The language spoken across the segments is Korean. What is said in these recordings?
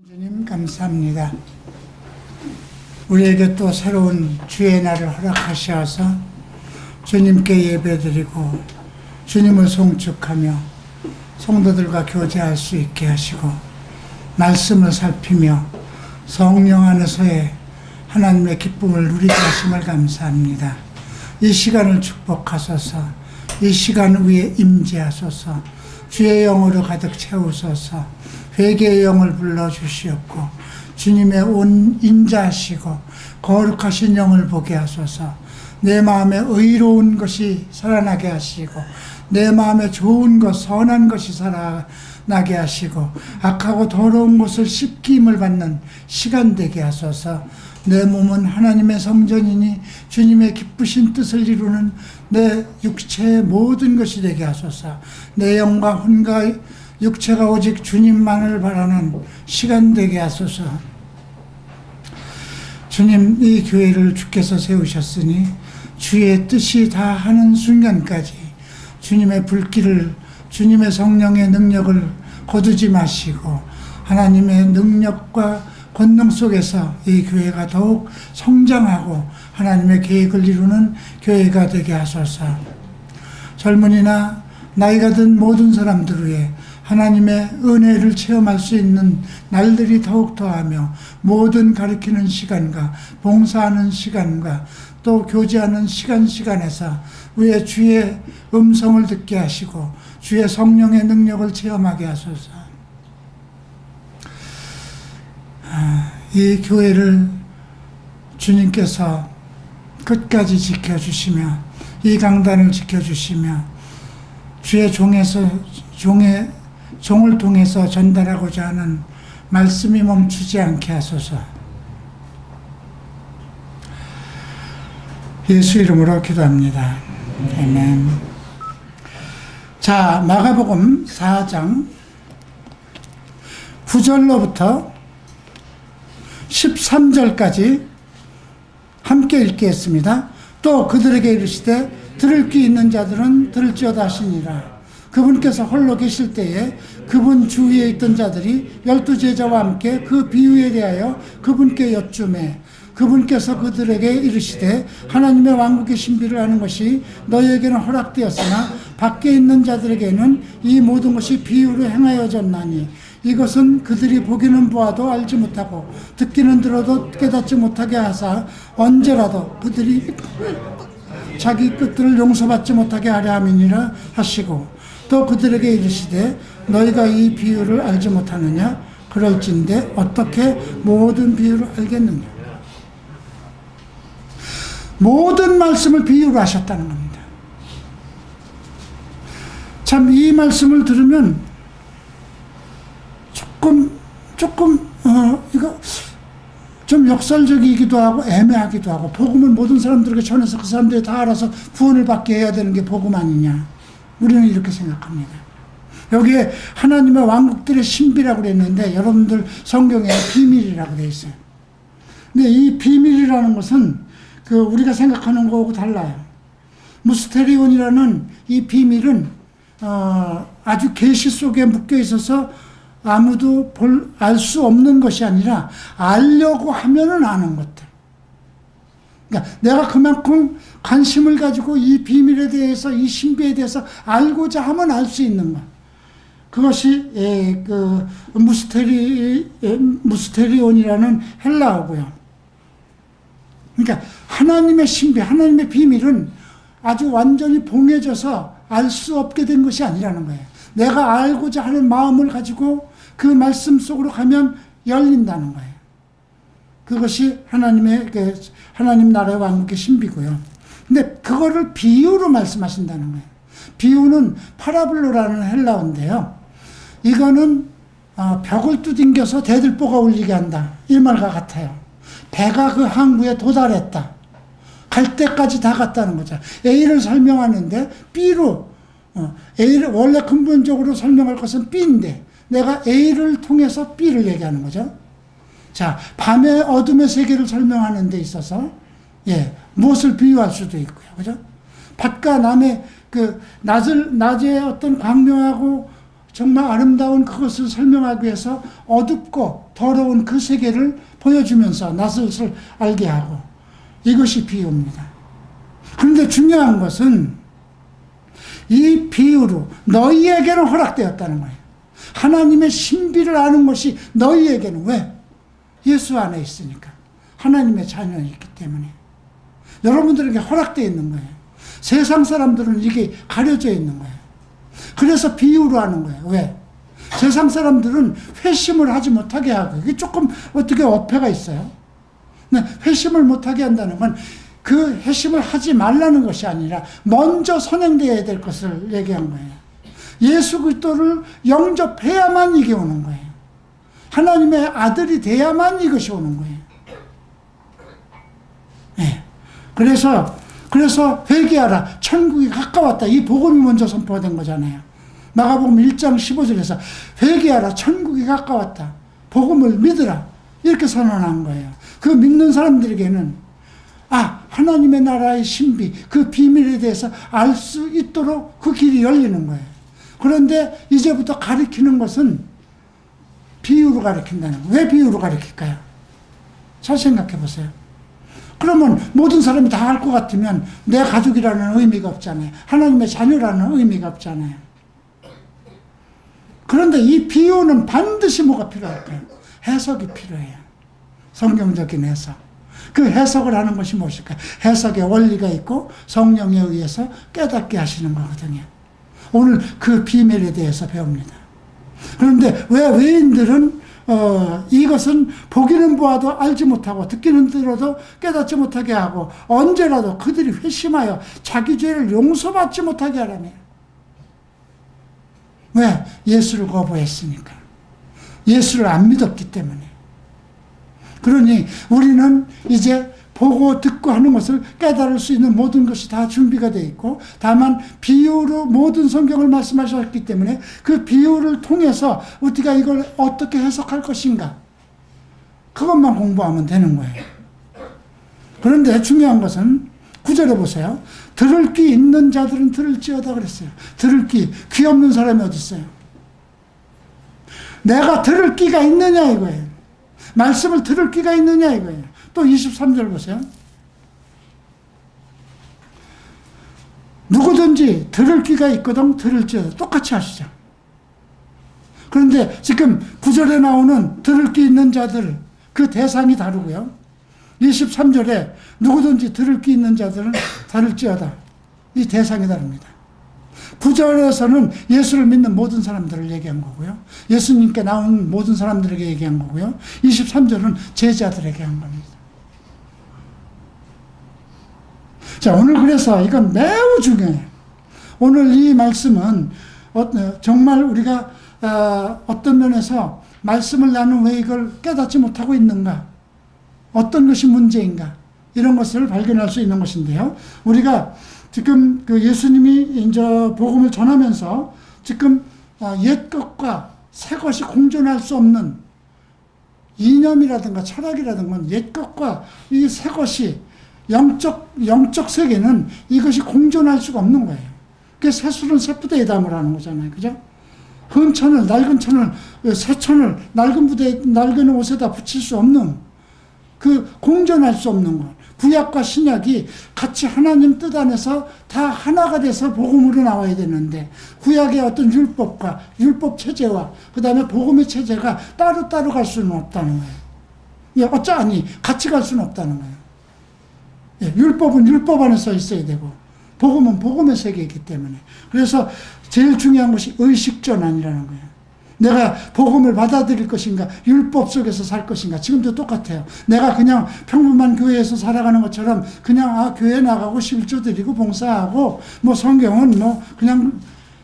주님 감사합니다. 우리에게 또 새로운 주의 날을 허락하셔서 주님께 예배드리고 주님을 송축하며 성도들과 교제할 수 있게 하시고 말씀을 살피며 성령 안에서의 하나님의 기쁨을 누리게 하심을 감사합니다. 이 시간을 축복하소서. 이 시간 위에 임재하소서. 주의 영으로 가득 채우소서. 회개의 영을 불러주시옵고 주님의 온 인자하시고 거룩하신 영을 보게 하소서. 내 마음에 의로운 것이 살아나게 하시고 내 마음에 좋은 것 선한 것이 살아나게 하시고 악하고 더러운 것을 씹기 힘을 받는 시간 되게 하소서. 내 몸은 하나님의 성전이니 주님의 기쁘신 뜻을 이루는 내 육체의 모든 것이 되게 하소서. 내 영과 혼과 육체가 오직 주님만을 바라는 시간 되게 하소서. 주님, 이 교회를 주께서 세우셨으니 주의 뜻이 다 하는 순간까지 주님의 불길을, 주님의 성령의 능력을 거두지 마시고 하나님의 능력과 권능 속에서 이 교회가 더욱 성장하고 하나님의 계획을 이루는 교회가 되게 하소서. 젊은이나 나이가 든 모든 사람들 위해 하나님의 은혜를 체험할 수 있는 날들이 더욱 더하며 모든 가르치는 시간과 봉사하는 시간과 또 교제하는 시간에서 우리의 주의 음성을 듣게 하시고 주의 성령의 능력을 체험하게 하소서. 이 교회를 주님께서 끝까지 지켜주시며 이 강단을 지켜주시며 주의 종을 통해서 전달하고자 하는 말씀이 멈추지 않게 하소서. 예수 이름으로 기도합니다. 아멘. 자, 마가복음 4장 9절로부터 13절까지 함께 읽겠습니다. 또 그들에게 이르시되 들을 귀 있는 자들은 들을지어다 하시니라. 그분께서 홀로 계실 때에 그분 주위에 있던 자들이 12제자와 함께 그 비유에 대하여 그분께 여쭈매 그분께서 그들에게 이르시되 하나님의 왕국의 신비를 아는 것이 너희에게는 허락되었으나 밖에 있는 자들에게는 이 모든 것이 비유로 행하여졌나니 이것은 그들이 보기는 보아도 알지 못하고 듣기는 들어도 깨닫지 못하게 하사 언제라도 그들이 자기 끝들을 용서받지 못하게 하려 함이니라 하시고 또 그들에게 이르시되 너희가 이 비유를 알지 못하느냐 그럴진데 어떻게 모든 비유를 알겠느냐. 모든 말씀을 비유로 하셨다는 겁니다. 참 이 말씀을 들으면 이거 좀 역설적이기도 하고 애매하기도 하고 복음을 모든 사람들에게 전해서 그 사람들이 다 알아서 구원을 받게 해야 되는 게 복음 아니냐. 우리는 이렇게 생각합니다. 여기에 하나님의 왕국들의 신비라고 그랬는데 여러분들 성경에 비밀이라고 되어 있어요. 근데 이 비밀이라는 것은 우리가 생각하는 거하고 달라요. 무스테리온이라는 이 비밀은 아주 계시 속에 묶여 있어서 아무도 알 수 없는 것이 아니라 알려고 하면은 아는 것들. 그러니까 내가 그만큼 관심을 가지고 이 비밀에 대해서 이 신비에 대해서 알고자 하면 알 수 있는 것. 그것이 무스테리온이라는 헬라어고요. 그러니까 하나님의 신비, 하나님의 비밀은 아주 완전히 봉해져서 알 수 없게 된 것이 아니라는 거예요. 내가 알고자 하는 마음을 가지고 그 말씀 속으로 가면 열린다는 거예요. 그것이 하나님 나라의 왕국의 신비고요. 근데 그거를 비유로 말씀하신다는 거예요. 비유는 파라블로라는 헬라어인데요. 이거는 벽을 두들겨서 대들보가 울리게 한다. 이 말과 같아요. 배가 그 항구에 도달했다. 갈 때까지 다 갔다는 거죠. A를 설명하는데 B로 A를 원래 근본적으로 설명할 것은 B인데 내가 A를 통해서 B를 얘기하는 거죠. 자, 밤의 어둠의 세계를 설명하는 데 있어서 무엇을 비유할 수도 있고요. 그죠? 밤과 낮의 어떤 광명하고 정말 아름다운 그것을 설명하기 위해서 어둡고 더러운 그 세계를 보여주면서 낯을 알게 하고, 이것이 비유입니다. 그런데 중요한 것은 이 비유로 너희에게는 허락되었다는 거예요. 하나님의 신비를 아는 것이 너희에게는, 왜? 예수 안에 있으니까. 하나님의 자녀이기 때문에. 여러분들에게 허락되어 있는 거예요. 세상 사람들은 이게 가려져 있는 거예요. 그래서 비유로 하는 거예요. 왜? 세상 사람들은 회심을 하지 못하게 하고, 이게 조금 어떻게 어폐가 있어요. 회심을 못하게 한다는 건 그 회심을 하지 말라는 것이 아니라 먼저 선행되어야 될 것을 얘기한 거예요. 예수 그리스도를 영접해야만 이게 오는 거예요. 하나님의 아들이 돼야만 이것이 오는 거예요. 네. 그래서 회개하라. 천국이 가까웠다. 이 복음이 먼저 선포된 거잖아요. 마가복음 1장 15절에서 회개하라. 천국이 가까웠다. 복음을 믿으라. 이렇게 선언한 거예요. 그 믿는 사람들에게는 하나님의 나라의 신비, 그 비밀에 대해서 알 수 있도록 그 길이 열리는 거예요. 그런데 이제부터 가르치는 것은 비유로 가르친다는 거예요. 왜 비유로 가르칠까요? 잘 생각해 보세요. 그러면 모든 사람이 다 알 것 같으면 내 가족이라는 의미가 없잖아요. 하나님의 자녀라는 의미가 없잖아요. 그런데 이 비유는 반드시 뭐가 필요할까요? 해석이 필요해요. 성경적인 해석. 그 해석을 하는 것이 무엇일까요? 해석의 원리가 있고 성령에 의해서 깨닫게 하시는 거거든요. 오늘 그 비밀에 대해서 배웁니다. 그런데 왜 외인들은 이것은 보기는 보아도 알지 못하고 듣기는 들어도 깨닫지 못하게 하고 언제라도 그들이 회심하여 자기 죄를 용서받지 못하게 하라며. 왜? 예수를 거부했으니까. 예수를 안 믿었기 때문에. 그러니 우리는 이제 보고 듣고 하는 것을 깨달을 수 있는 모든 것이 다 준비가 되어 있고, 다만 비유로 모든 성경을 말씀하셨기 때문에 그 비유를 통해서 우리가 이걸 어떻게 해석할 것인가, 그것만 공부하면 되는 거예요. 그런데 중요한 것은 9절에 보세요. 들을 귀 있는 자들은 들을지어다 그랬어요. 들을 귀 없는 사람이 어디 있어요? 내가 들을 귀가 있느냐 이거예요. 말씀을 들을 귀가 있느냐 이거예요. 또 23절 보세요. 누구든지 들을 귀가 있거든 들을지어다. 똑같이 하시죠. 그런데 지금 9절에 나오는 들을 귀 있는 자들, 그 대상이 다르고요. 23절에 누구든지 들을 귀 있는 자들은 다를지어다. 이 대상이 다릅니다. 9절에서는 예수를 믿는 모든 사람들을 얘기한 거고요. 예수님께 나온 모든 사람들에게 얘기한 거고요. 23절은 제자들에게 한 겁니다. 자, 오늘 그래서 이건 매우 중요해요. 오늘 이 말씀은 정말 우리가 어떤 면에서 말씀을 나눈 왜 이걸 깨닫지 못하고 있는가, 어떤 것이 문제인가, 이런 것을 발견할 수 있는 것인데요. 우리가 지금 그 예수님이 이제 복음을 전하면서 지금 옛 것과 새 것이 공존할 수 없는 이념이라든가 철학이라든가 옛 것과 이 새 것이 영적 세계는 이것이 공존할 수가 없는 거예요. 그래서 새술은 새부대에 담을 하는 거잖아요. 그죠? 낡은 천을, 새 천을 낡은 옷에다 붙일 수 없는, 그 공존할 수 없는 것. 구약과 신약이 같이 하나님 뜻 안에서 다 하나가 돼서 복음으로 나와야 되는데, 구약의 어떤 율법과 율법 체제와 그 다음에 복음의 체제가 따로따로 갈 수는 없다는 거예요. 같이 갈 수는 없다는 거예요. 율법은 율법 안에 서 있어야 되고, 복음은 복음의 세계이기 때문에. 그래서 제일 중요한 것이 의식전환이라는 거예요. 내가 복음을 받아들일 것인가, 율법 속에서 살 것인가. 지금도 똑같아요. 내가 그냥 평범한 교회에서 살아가는 것처럼 그냥 교회 나가고 실조 드리고 봉사하고 뭐 성경은 뭐 그냥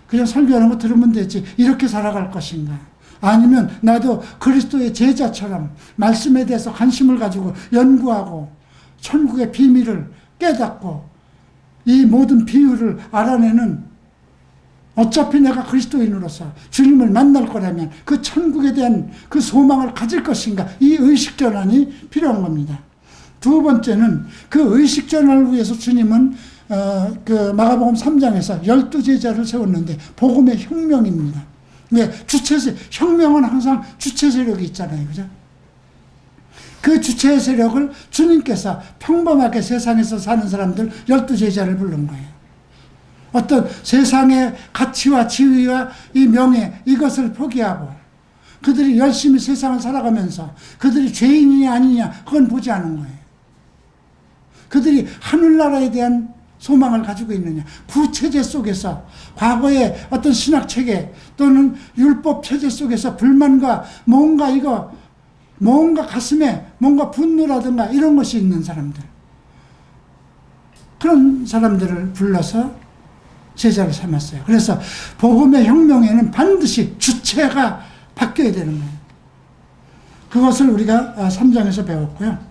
설교하는 거 들으면 되지, 이렇게 살아갈 것인가. 아니면 나도 그리스도의 제자처럼 말씀에 대해서 관심을 가지고 연구하고 천국의 비밀을 깨닫고 이 모든 비유를 알아내는, 어차피 내가 그리스도인으로서 주님을 만날 거라면 그 천국에 대한 그 소망을 가질 것인가, 이 의식전환이 필요한 겁니다. 두 번째는 그 의식전환을 위해서 주님은 그 마가복음 3장에서 12제자를 세웠는데 복음의 혁명입니다. 왜? 혁명은 항상 주체 세력이 있잖아요. 그죠? 그 주체 세력을 주님께서 평범하게 세상에서 사는 사람들 12제자를 부른 거예요. 어떤 세상의 가치와 지위와 이 명예, 이것을 포기하고 그들이 열심히 세상을 살아가면서 그들이 죄인이냐 아니냐 그건 보지 않은 거예요. 그들이 하늘나라에 대한 소망을 가지고 있느냐, 구체제 속에서 과거의 어떤 신학체계 또는 율법 체제 속에서 불만과 뭔가 가슴에 뭔가 분노라든가 이런 것이 있는 사람들, 그런 사람들을 불러서 제자를 삼았어요. 그래서 복음의 혁명에는 반드시 주체가 바뀌어야 되는 거예요. 그것을 우리가 3장에서 배웠고요.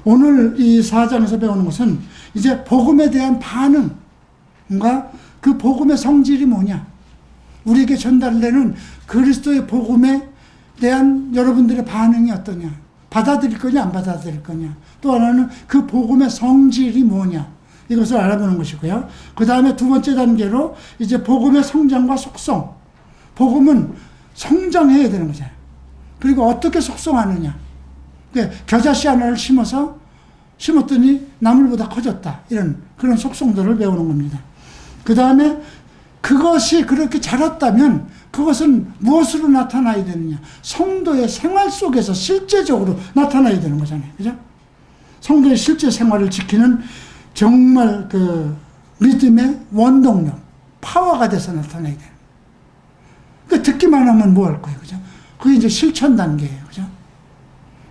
오늘 이 4장에서 배우는 것은 이제 복음에 대한 반응과 그 복음의 성질이 뭐냐, 우리에게 전달되는 그리스도의 복음에 대한 여러분들의 반응이 어떠냐, 받아들일 거냐 안 받아들일 거냐, 또 하나는 그 복음의 성질이 뭐냐, 이것을 알아보는 것이고요. 그 다음에 두 번째 단계로 이제 복음의 성장과 속성, 복음은 성장해야 되는 거잖아요. 그리고 어떻게 속성하느냐, 겨자씨 하나를 심었더니 나물보다 커졌다, 이런 그런 속성들을 배우는 겁니다. 그 다음에 그것이 그렇게 자랐다면 그것은 무엇으로 나타나야 되느냐, 성도의 생활 속에서 실제적으로 나타나야 되는 거잖아요. 그죠? 성도의 실제 생활을 지키는 정말 그 믿음의 원동력, 파워가 돼서 나타나야 돼요. 그 듣기만 하면 뭐 할 거예요. 그죠? 그게 이제 실천 단계예요. 그죠?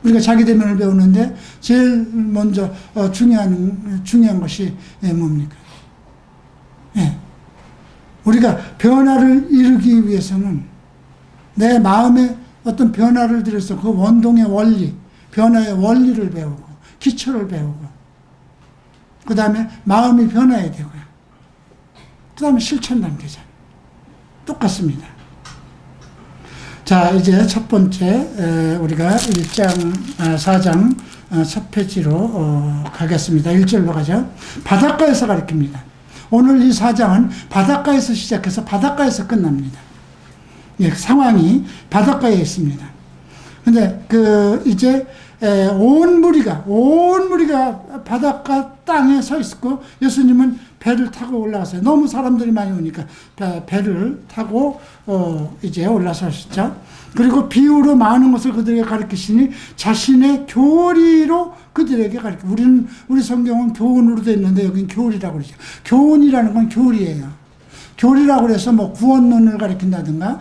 우리가 자기대면을 배우는데 제일 먼저 중요한 것이 뭡니까? 예. 우리가 변화를 이루기 위해서는 내 마음에 어떤 변화를 들여서 그 원동의 원리, 변화의 원리를 배우고 기초를 배우고 그 다음에 마음이 변화해야 되고요. 그 다음에 실천 단계잖아요. 똑같습니다. 자, 이제 첫 번째 우리가 4장 첫 페이지로 가겠습니다. 1절로 가죠. 바닷가에서 가르칩니다. 오늘 이 4장은 바닷가에서 시작해서 바닷가에서 끝납니다. 예, 상황이 바닷가에 있습니다. 근데 이제 온 무리가 바닷가 땅에 서 있고 예수님은 배를 타고 올라왔어요. 너무 사람들이 많이 오니까 배를 타고 이제 올라서셨죠. 그리고 비유로 많은 것을 그들에게 가르치시니 자신의 교리로 그들에게 가르쳐. 우리 성경은 교훈으로 되어 있는데 여긴 교리라고 그러죠. 교훈이라는 건 교리예요. 교리라고 그래서 뭐 구원론을 가르친다든가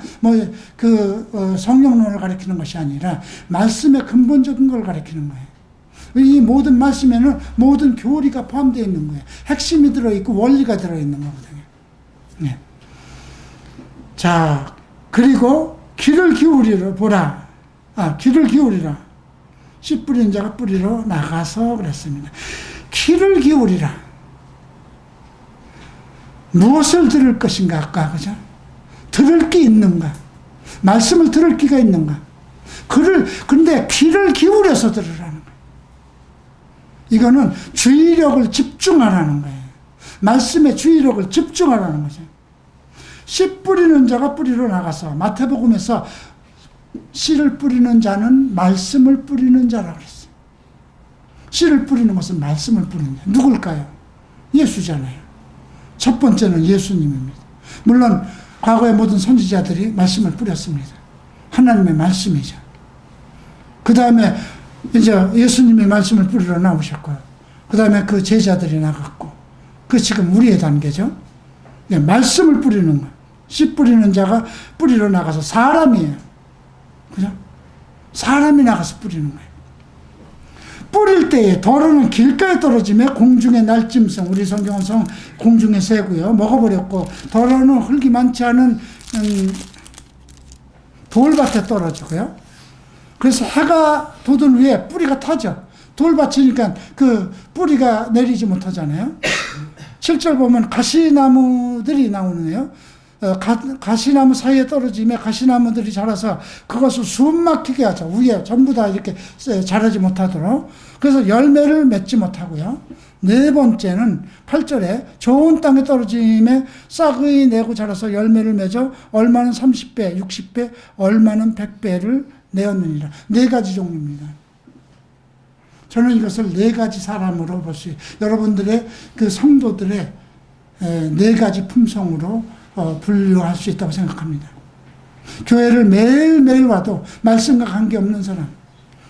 성령론을 가르치는 것이 아니라 말씀의 근본적인 걸 가르치는 거예요. 이 모든 말씀에는 모든 교리가 포함되어 있는 거예요. 핵심이 들어있고 원리가 들어있는 거거든요. 네. 자, 그리고 귀를 기울이라 보라. 귀를 기울이라. 씨 뿌리는 자가 뿌리러 나가서 그랬습니다. 귀를 기울이라. 무엇을 들을 것인가, 아까, 그죠? 들을 게 있는가? 말씀을 들을 기가 있는가? 근데 귀를 기울여서 들으라는 거예요. 이거는 주의력을 집중하라는 거예요. 말씀에 주의력을 집중하라는 거죠. 씨 뿌리는 자가 뿌리러 나가서, 마태복음에서 씨를 뿌리는 자는 말씀을 뿌리는 자라고 그랬어요. 씨를 뿌리는 것은 말씀을 뿌리는 자. 누굴까요? 예수잖아요. 첫 번째는 예수님입니다. 물론 과거의 모든 선지자들이 말씀을 뿌렸습니다. 하나님의 말씀이죠. 그 다음에 이제 예수님이 말씀을 뿌리러 나오셨고요. 그 다음에 그 제자들이 나갔고, 그 지금 우리의 단계죠. 네, 말씀을 뿌리는 거. 씨 뿌리는 자가 뿌리러 나가서 사람이에요. 그죠? 사람이 나가서 뿌리는 거예요. 뿌릴 때에 도로는 길가에 떨어지며 공중에 날짐승, 우리 성경은 공중에 새고요, 먹어버렸고, 도로는 흙이 많지 않은 돌밭에 떨어지고요. 그래서 해가 돋은 위에 뿌리가 타죠. 돌밭이니까 그 뿌리가 내리지 못하잖아요. 7절 보면 가시나무들이 나오네요. 가시나무 사이에 떨어지며 가시나무들이 자라서 그것을 숨 막히게 하죠. 위에 전부 다 이렇게 자라지 못하도록. 그래서 열매를 맺지 못하고요. 네 번째는 8절에 좋은 땅에 떨어짐에 싹의 내고 자라서 열매를 맺어 얼마는 30배, 60배, 얼마는 100배를 내었느니라. 네 가지 종류입니다. 저는 이것을 네 가지 사람으로 볼 수 있어요. 여러분들의 그 성도들의 네 가지 품성으로 분류할 수 있다고 생각합니다. 교회를 매일매일 와도 말씀과 관계없는 사람,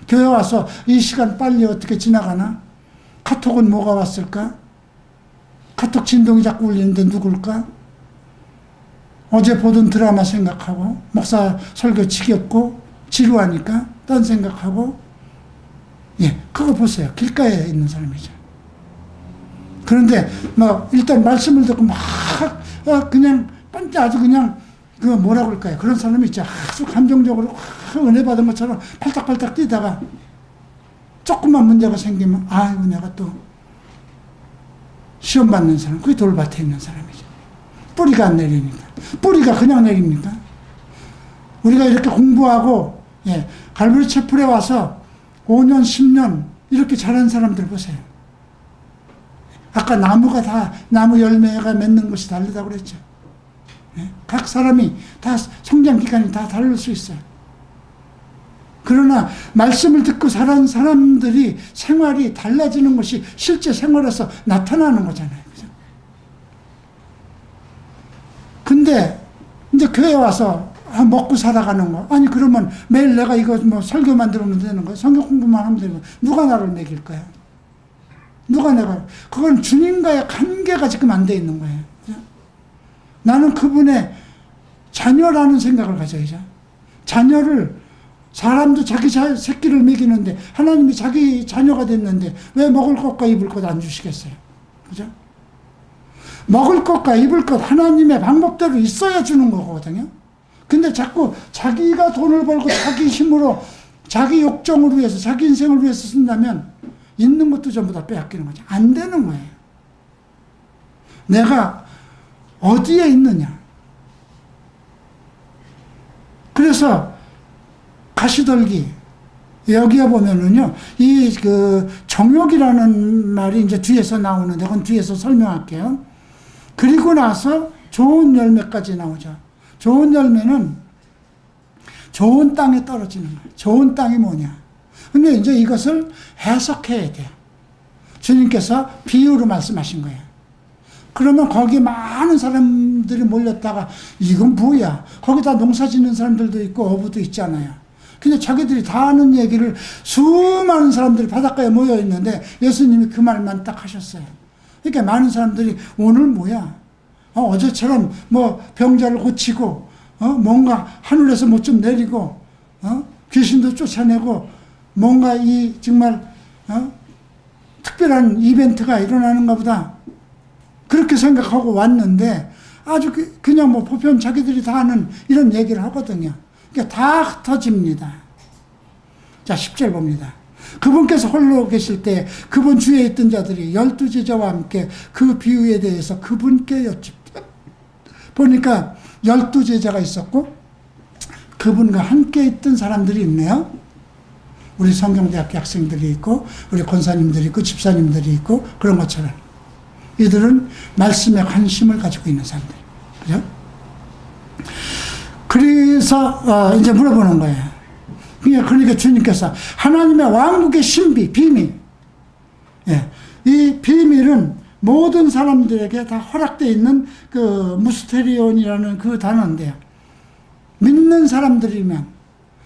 교회 와서 이 시간 빨리 어떻게 지나가나? 카톡은 뭐가 왔을까? 카톡 진동이 자꾸 울리는데 누굴까? 어제 보던 드라마 생각하고, 목사 설교 지겹고 지루하니까 딴 생각하고, 그거 보세요. 길가에 있는 사람이죠. 그런데 일단 말씀을 듣고 그냥 아주 그냥 그 뭐라 그럴까요? 그런 사람이 있죠. 아주 감정적으로 은혜 받은 것처럼 팔딱팔딱 뛰다가 조금만 문제가 생기면 아이고 내가 또 시험 받는 사람, 그게 돌밭에 있는 사람이죠. 뿌리가 안 내리니까. 뿌리가 그냥 내립니까? 우리가 이렇게 공부하고 갈보리 채플에 와서 5년, 10년 이렇게 자란 사람들 보세요. 아까 나무가 다 나무 열매가 맺는 것이 다르다고 그랬죠. 각 사람이 다 성장 기간이 다 다를 수 있어요. 그러나 말씀을 듣고 자란 사람들이 생활이 달라지는 것이 실제 생활에서 나타나는 거잖아요. 그죠? 근데 이제 교회 와서 먹고 살아가는 거. 아니 그러면 매일 내가 이거 설교만 들으면 되는 거야? 성경 공부만 하면 되는 거야? 누가 나를 먹일 거야? 누가 내가? 그건 주님과의 관계가 지금 안 돼 있는 거예요. 그죠? 나는 그분의 자녀라는 생각을 가져야죠. 자녀를 사람도 자기 새끼를 먹이는데 하나님이 자기 자녀가 됐는데 왜 먹을 것과 입을 것 안 주시겠어요? 그죠? 먹을 것과 입을 것 하나님의 방법대로 있어야 주는 거거든요. 근데 자꾸 자기가 돈을 벌고 자기 힘으로 자기 욕정을 위해서 자기 인생을 위해서 쓴다면 있는 것도 전부 다 빼앗기는 거죠. 안 되는 거예요. 내가 어디에 있느냐. 그래서 가시떨기 여기에 보면은요, 이 정욕이라는 말이 이제 뒤에서 나오는데 그건 뒤에서 설명할게요. 그리고 나서 좋은 열매까지 나오죠. 좋은 열매는 좋은 땅에 떨어지는 거예요. 좋은 땅이 뭐냐? 근데 이제 이것을 해석해야 돼요. 주님께서 비유로 말씀하신 거예요. 그러면 거기 많은 사람들이 몰렸다가 이건 뭐야? 거기다 농사 짓는 사람들도 있고 어부도 있잖아요. 근데 자기들이 다 아는 얘기를 수많은 사람들이 바닷가에 모여 있는데 예수님이 그 말만 딱 하셨어요. 그러니까 많은 사람들이 오늘 뭐야? 어제처럼 병자를 고치고 뭔가 하늘에서 뭐 좀 내리고 귀신도 쫓아내고 뭔가 이 정말 특별한 이벤트가 일어나는가 보다 그렇게 생각하고 왔는데 아주 그냥 보편 자기들이 다 아는 이런 얘기를 하거든요. 그러니까 다 흩어집니다. 자, 10절 봅니다. 그분께서 홀로 계실 때 그분 주위에 있던 자들이 12제자와 함께 그 비유에 대해서 그분께 여쭙다. 보니까 12제자가 있었고 그분과 함께 있던 사람들이 있네요. 우리 성경대학교 학생들이 있고 우리 권사님들이 있고 집사님들이 있고 그런 것처럼 이들은 말씀에 관심을 가지고 있는 사람들. 그죠? 그래서 이제 물어보는 거예요. 그러니까 주님께서 하나님의 왕국의 신비, 비밀. 이 비밀은 모든 사람들에게 다 허락되어 있는 그 무스테리온이라는 그 단어인데요. 믿는 사람들이면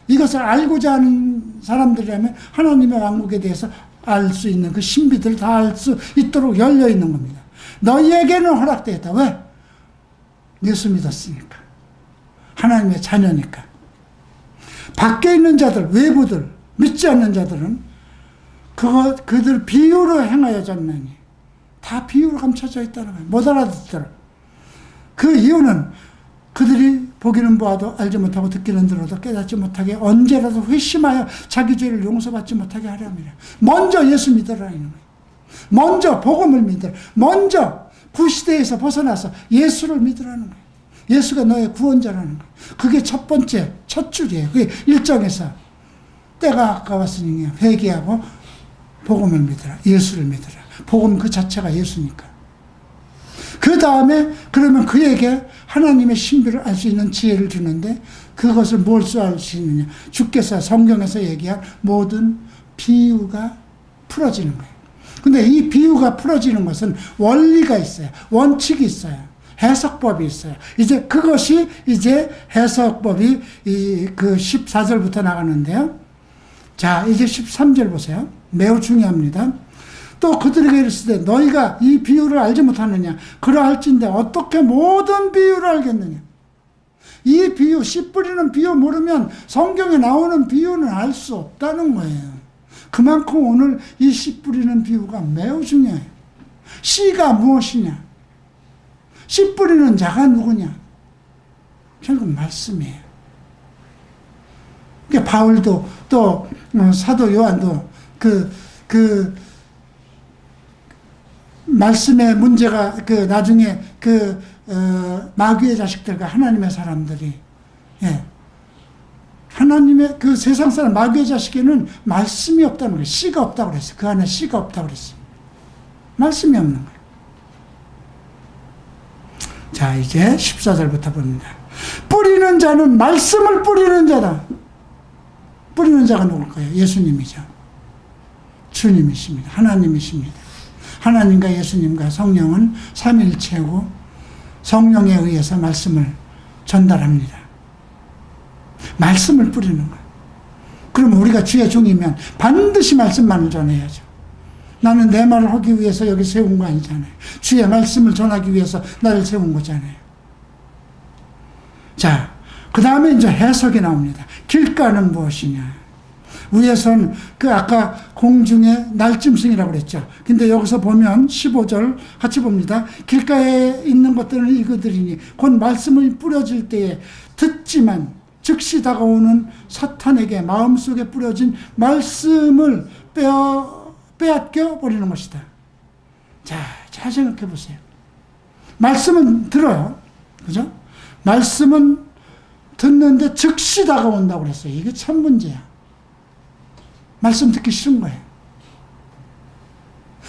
이것을 알고자 하는 사람들이라면 하나님의 왕국에 대해서 알 수 있는 그 신비들을 다 알 수 있도록 열려 있는 겁니다. 너희에게는 허락되어 있다. 왜? 예수 믿었으니까. 하나님의 자녀니까. 밖에 있는 자들, 외부들, 믿지 않는 자들은 그들 비유로 행하여졌느니 다 비유로 감춰져 있다는 거예요. 못 알아듣더라. 그 이유는 그들이 보기는 보아도 알지 못하고 듣기는 들어도 깨닫지 못하게 언제라도 회심하여 자기 죄를 용서받지 못하게 하려 합니다. 먼저 예수 믿으라는 거예요. 먼저 복음을 믿으라. 먼저 구시대에서 벗어나서 예수를 믿으라는 거예요. 예수가 너의 구원자라는 거예요. 그게 첫 번째, 첫 줄이에요. 그게 1장에서 때가 가까웠으니 회개하고 복음을 믿으라. 예수를 믿으라. 복음 그 자체가 예수니까. 그 다음에 그러면 그에게 하나님의 신비를 알 수 있는 지혜를 주는데 그것을 뭘수 알 수 있느냐. 주께서 성경에서 얘기한 모든 비유가 풀어지는 거예요. 근데 이 비유가 풀어지는 것은 원리가 있어요. 원칙이 있어요. 해석법이 있어요. 이제 그것이 이제 해석법이 그 14절부터 나가는데요. 자, 이제 13절 보세요. 매우 중요합니다. 또 그들에게 이르시되 너희가 이 비유를 알지 못하느냐. 그러할진대 어떻게 모든 비유를 알겠느냐. 이 비유, 씨 뿌리는 비유 모르면 성경에 나오는 비유는 알 수 없다는 거예요. 그만큼 오늘 이 씨 뿌리는 비유가 매우 중요해요. 씨가 무엇이냐? 씨 뿌리는 자가 누구냐? 결국 말씀이에요. 그러니까 바울도 또 사도 요한도 그 말씀의 문제가 나중에 마귀의 자식들과 하나님의 사람들이 하나님의 그 세상 사람 마귀의 자식에는 말씀이 없다는 거예요. 씨가 없다고 그랬어요. 그 안에 씨가 없다고 그랬어요. 말씀이 없는 거예요. 자, 이제 14절부터 봅니다. 뿌리는 자는 말씀을 뿌리는 자다. 뿌리는 자가 누굴까요? 예수님이죠. 주님이십니다. 하나님이십니다. 하나님과 예수님과 성령은 삼위일체고 성령에 의해서 말씀을 전달합니다. 말씀을 뿌리는 거예요. 그러면 우리가 주의 종이면 반드시 말씀만을 전해야죠. 나는 내 말을 하기 위해서 여기 세운 거 아니잖아요. 주의 말씀을 전하기 위해서 나를 세운 거잖아요. 자, 그 다음에 이제 해석이 나옵니다. 길가는 무엇이냐. 위에서는 아까 공중의 날짐승이라고 그랬죠. 근데 여기서 보면 15절 같이 봅니다. 길가에 있는 것들은 이거들이니 곧 말씀을 뿌려질 때에 듣지만 즉시 다가오는 사탄에게 마음속에 뿌려진 말씀을 빼앗겨 버리는 것이다. 자, 잘 생각해 보세요. 말씀은 들어요. 그죠? 말씀은 듣는데 즉시 다가온다고 그랬어요. 이게 참 문제야. 말씀 듣기 싫은 거예요.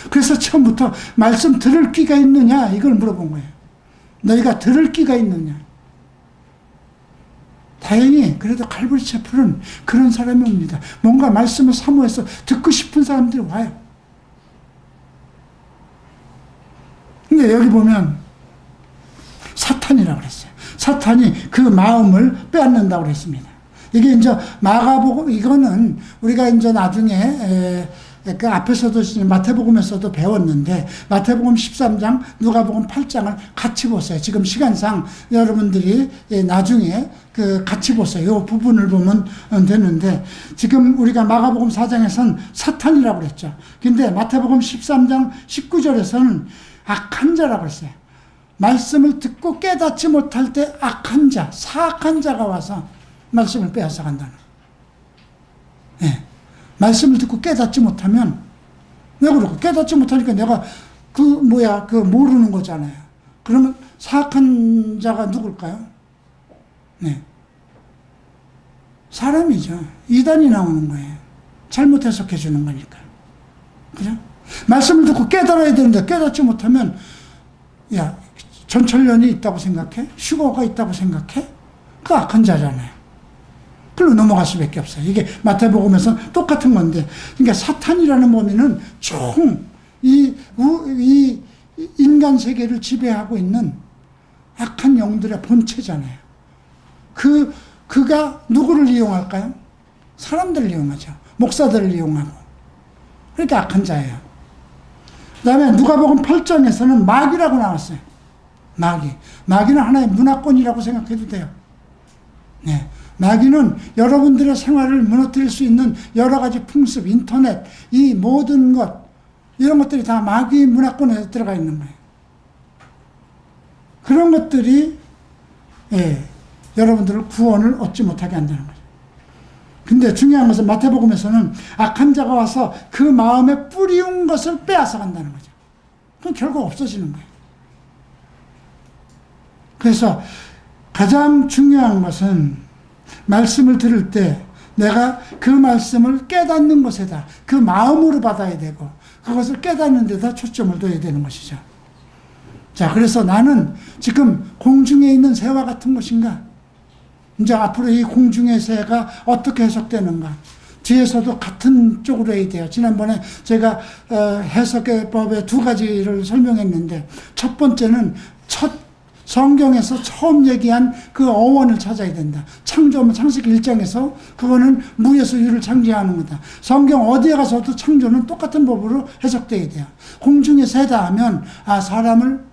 그래서 처음부터 말씀 들을 끼가 있느냐 이걸 물어본 거예요. 너희가 들을 끼가 있느냐. 다행히 그래도 칼부리 채플은 그런 사람이 옵니다. 뭔가 말씀을 사모해서 듣고 싶은 사람들이 와요. 근데 여기 보면 사탄이라고 그랬어요. 사탄이 그 마음을 빼앗는다고 그랬습니다. 이게 이제 마가복음, 이거는 우리가 이제 나중에 그 앞에서도 마태복음에서도 배웠는데 마태복음 13장, 누가복음 8장을 같이 보세요. 지금 시간상 여러분들이 나중에 같이 보세요. 이 부분을 보면 되는데 지금 우리가 마가복음 4장에서는 사탄이라고 그랬죠. 근데 마태복음 13장 19절에서는 악한 자라고 했어요. 말씀을 듣고 깨닫지 못할 때 악한 자, 사악한 자가 와서 말씀을 빼앗아 간다는. 예. 말씀을 듣고 깨닫지 못하면, 왜 그러고? 깨닫지 못하니까 내가 모르는 거잖아요. 그러면 사악한 자가 누굴까요? 네. 사람이죠. 이단이 나오는 거예요. 잘못 해석해 주는 거니까. 그죠? 말씀을 듣고 깨달아야 되는데 깨닫지 못하면, 야, 전철련이 있다고 생각해? 슈거가 있다고 생각해? 그 악한 자잖아요. 그걸로 넘어갈 수밖에 없어요. 이게 마태복음에서 똑같은 건데, 그러니까 사탄이라는 범위는 총 이 인간 세계를 지배하고 있는 악한 영들의 본체잖아요. 그가 누구를 이용할까요? 사람들을 이용하죠. 목사들을 이용하고. 그러니까 악한 자예요. 그 다음에 누가복음 8장에서는 마귀라고 나왔어요. 마귀는 하나의 문화권이라고 생각해도 돼요. 네. 마귀는 여러분들의 생활을 무너뜨릴 수 있는 여러 가지 풍습, 인터넷, 이 모든 것, 이런 것들이 다 마귀 문화권에 들어가 있는 거예요. 그런 것들이, 여러분들을 구원을 얻지 못하게 한다는 거죠. 근데 중요한 것은 마태복음에서는 악한 자가 와서 그 마음에 뿌리운 것을 빼앗아 간다는 거죠. 그럼 결국 없어지는 거예요. 그래서 가장 중요한 것은 말씀을 들을 때 내가 그 말씀을 깨닫는 것에다, 그 마음으로 받아야 되고 그것을 깨닫는 데다 초점을 둬야 되는 것이죠. 자, 그래서 나는 지금 공중에 있는 새와 같은 것인가? 이제 앞으로 이 공중의 새가 어떻게 해석되는가? 뒤에서도 같은 쪽으로 해야 돼요. 지난번에 제가 해석의 법의 두 가지를 설명했는데, 첫 번째는 성경에서 처음 얘기한 그 어원을 찾아야 된다. 창조는 창세기 1장에서 그거는 무에서 유를 창조하는 거다. 성경 어디에 가서도 창조는 똑같은 법으로 해석돼야 돼요. 공중에 새다 하면 사람을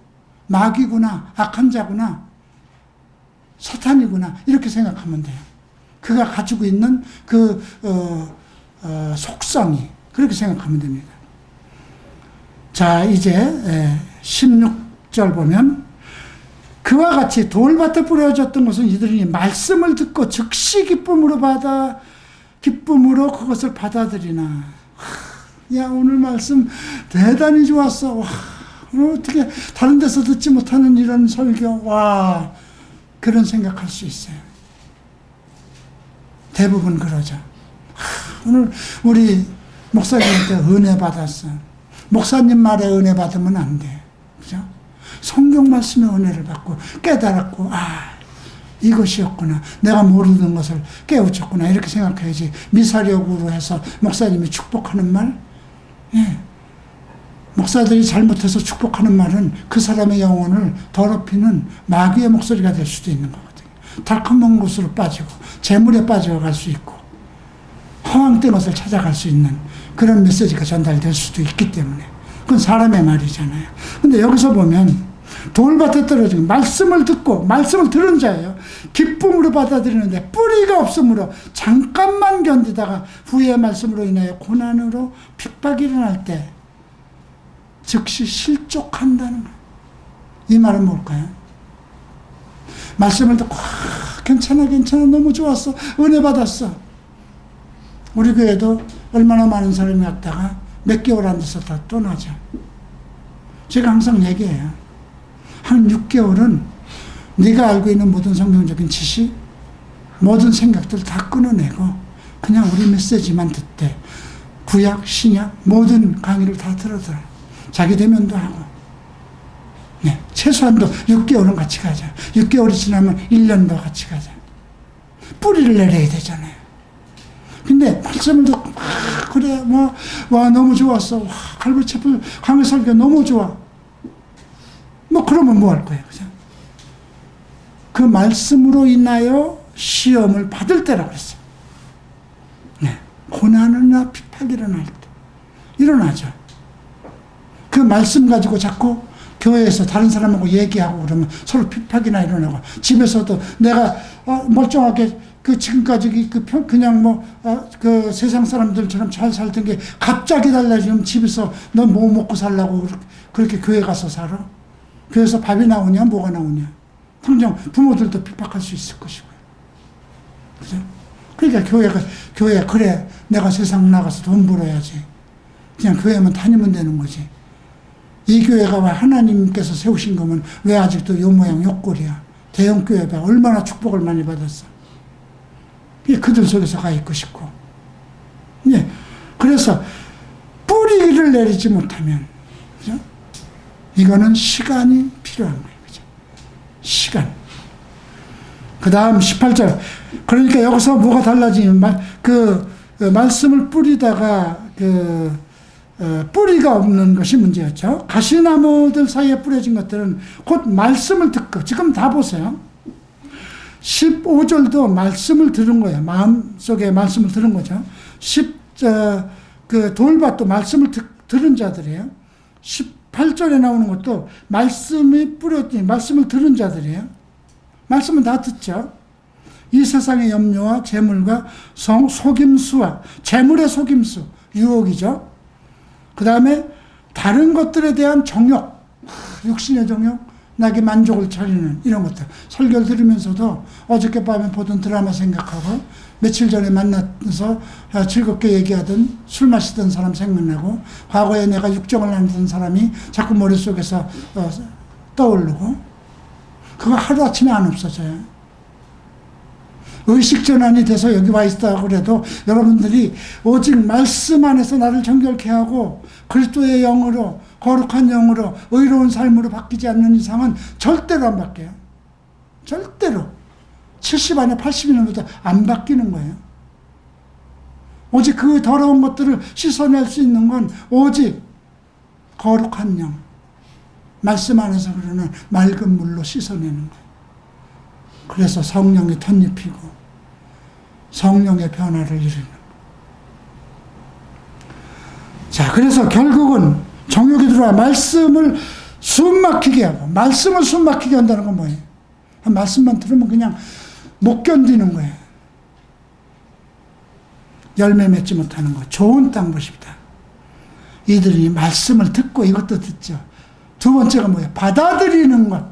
마귀구나, 악한 자구나, 사탄이구나 이렇게 생각하면 돼요. 그가 가지고 있는 그 속성이 그렇게 생각하면 됩니다. 자, 이제 16절 보면 그와 같이 돌밭에 뿌려졌던 것은 이들이 말씀을 듣고 즉시 기쁨으로 그것을 받아들이나. 야, 오늘 말씀 대단히 좋았어. 와, 어떻게 다른 데서 듣지 못하는 이런 설교. 와, 그런 생각할 수 있어요. 대부분 그러죠. 오늘 우리 목사님한테 은혜 받았어. 목사님 말에 은혜 받으면 안 돼. 그죠? 성경 말씀에 은혜를 받고 깨달았고, 이것이었구나. 내가 모르는 것을 깨우쳤구나. 이렇게 생각해야지. 미사력으로 해서 목사님이 축복하는 말, 목사들이 잘못해서 축복하는 말은 그 사람의 영혼을 더럽히는 마귀의 목소리가 될 수도 있는 거거든요. 달콤한 곳으로 빠지고 재물에 빠져갈 수 있고 허황된 것을 찾아갈 수 있는 그런 메시지가 전달될 수도 있기 때문에 그건 사람의 말이잖아요. 근데 여기서 보면 돌밭에 떨어진 말씀을 듣고 말씀을 들은 자예요. 기쁨으로 받아들이는데 뿌리가 없으므로 잠깐만 견디다가 후의 말씀으로 인하여 고난으로 핍박이 일어날 때 즉시 실족한다는 거예요. 이 말은 뭘까요? 말씀을 듣고 괜찮아 너무 좋았어 은혜 받았어. 우리 교회도 얼마나 많은 사람이 왔다가 몇 개월 안 돼서 다 떠나죠. 제가 항상 얘기해요. 한 6개월은 네가 알고 있는 모든 성경적인 지식, 모든 생각들 다 끊어내고 그냥 우리 메시지만 듣되 구약, 신약 모든 강의를 다 들어들어. 자기 대면도 하고. 네, 최소한도 6개월은 같이 가자. 6개월이 지나면 1년 더 같이 가자. 뿌리를 내려야 되잖아요. 근데 말씀을 듣고 그래 와 너무 좋았어. 와 갈보채플 강의 설교 너무 좋아. 그러면 뭐 할 거예요? 그죠? 그 말씀으로 인하여 시험을 받을 때라고 그랬어요. 네. 고난이나 핍박이 일어날 때. 일어나죠. 그 말씀 가지고 자꾸 교회에서 다른 사람하고 얘기하고 그러면 서로 핍박이나 일어나고, 집에서도 내가 멀쩡하게 지금까지 그냥 그 세상 사람들처럼 잘 살던 게 갑자기 달라지면 집에서 너 뭐 먹고 살라고 그렇게 교회 가서 살아? 교회에서 밥이 나오냐 뭐가 나오냐? 당장 부모들도 핍박할 수 있을 것이고요. 그죠? 그러니까 교회 그래 내가 세상 나가서 돈 벌어야지. 그냥 교회만 다니면 되는 거지. 이 교회가 왜 하나님께서 세우신 거면 왜 아직도 요 모양 요 꼴이야. 대형 교회가 얼마나 축복을 많이 받았어. 그들 속에서 가 있고 싶고. 네. 그래서 뿌리를 내리지 못하면, 그죠? 이거는 시간이 필요한 거예요. 그죠? 시간. 그 다음 18절. 그러니까 여기서 뭐가 달라지면, 말씀을 뿌리다가, 뿌리가 없는 것이 문제였죠. 가시나무들 사이에 뿌려진 것들은 곧 말씀을 듣고, 지금 다 보세요. 15절도 말씀을 들은 거예요. 마음속에 말씀을 들은 거죠. 돌밭도 말씀을 들은 자들이에요. 18절에 나오는 것도 말씀이 뿌렸더니 말씀을 들은 자들이에요. 말씀은 다 듣죠. 이 세상의 염려와 재물과 속임수와 재물의 속임수, 유혹이죠. 그 다음에 다른 것들에 대한 정욕, 육신의 정욕, 나에게 만족을 차리는 이런 것들. 설교를 들으면서도 어저께 밤에 보던 드라마 생각하고 며칠 전에 만나서 즐겁게 얘기하던 술 마시던 사람 생각나고 과거에 내가 육정을 나누던 사람이 자꾸 머릿속에서 떠오르고 그거 하루아침에 안 없어져요. 의식전환이 돼서 여기 와 있다고 그래도 여러분들이 오직 말씀 안에서 나를 정결케 하고 그리스도의 영으로, 거룩한 영으로, 의로운 삶으로 바뀌지 않는 이상은 절대로 안 바뀌어요. 절대로. 70 아니야 80이면부터 안 바뀌는 거예요. 오직 그 더러운 것들을 씻어낼 수 있는 건 오직 거룩한 영, 말씀 안에서 흐르는 맑은 물로 씻어내는 거예요. 그래서 성령이 덧입히고 성령의 변화를 이루는 거예요. 자, 그래서 결국은 정욕이 들어와 말씀을 숨막히게 하고, 말씀을 숨막히게 한다는 건 뭐예요? 말씀만 들으면 그냥 못 견디는 거예요. 열매 맺지 못하는 거. 좋은 땅 보십니다. 이들이 말씀을 듣고, 이것도 듣죠. 두 번째가 뭐예요? 받아들이는 것.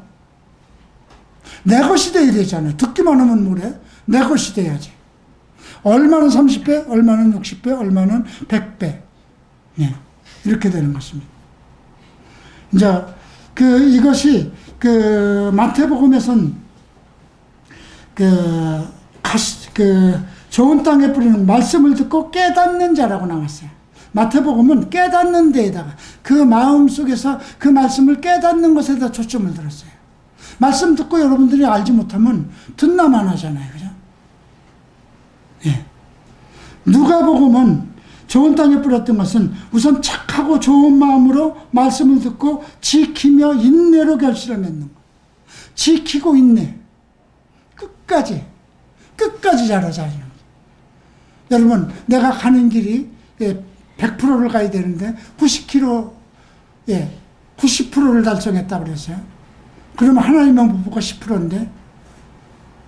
내 것이 돼야 되잖아요. 듣기만 하면 뭐래? 내 것이 돼야지. 얼마는 30배, 얼마는 60배, 얼마는 100배. 예, 이렇게 되는 것입니다. 이제, 이것이, 마태복음에선, 좋은 땅에 뿌리는 말씀을 듣고 깨닫는 자라고 나왔어요. 마태복음은 깨닫는 데에다가, 그 마음 속에서 그 말씀을 깨닫는 것에다 초점을 들었어요. 말씀 듣고 여러분들이 알지 못하면 듣나만 하잖아요. 그죠? 예. 누가복음은 좋은 땅에 뿌렸던 것은 우선 착하고 좋은 마음으로 말씀을 듣고 지키며 인내로 결실을 맺는 것. 지키고 인내. 끝까지 자라자요. 여러분, 내가 가는 길이 100%를 가야 되는데 90km, 90%를 달성했다고 그랬어요. 그러면 하나님의 부부가 10%인데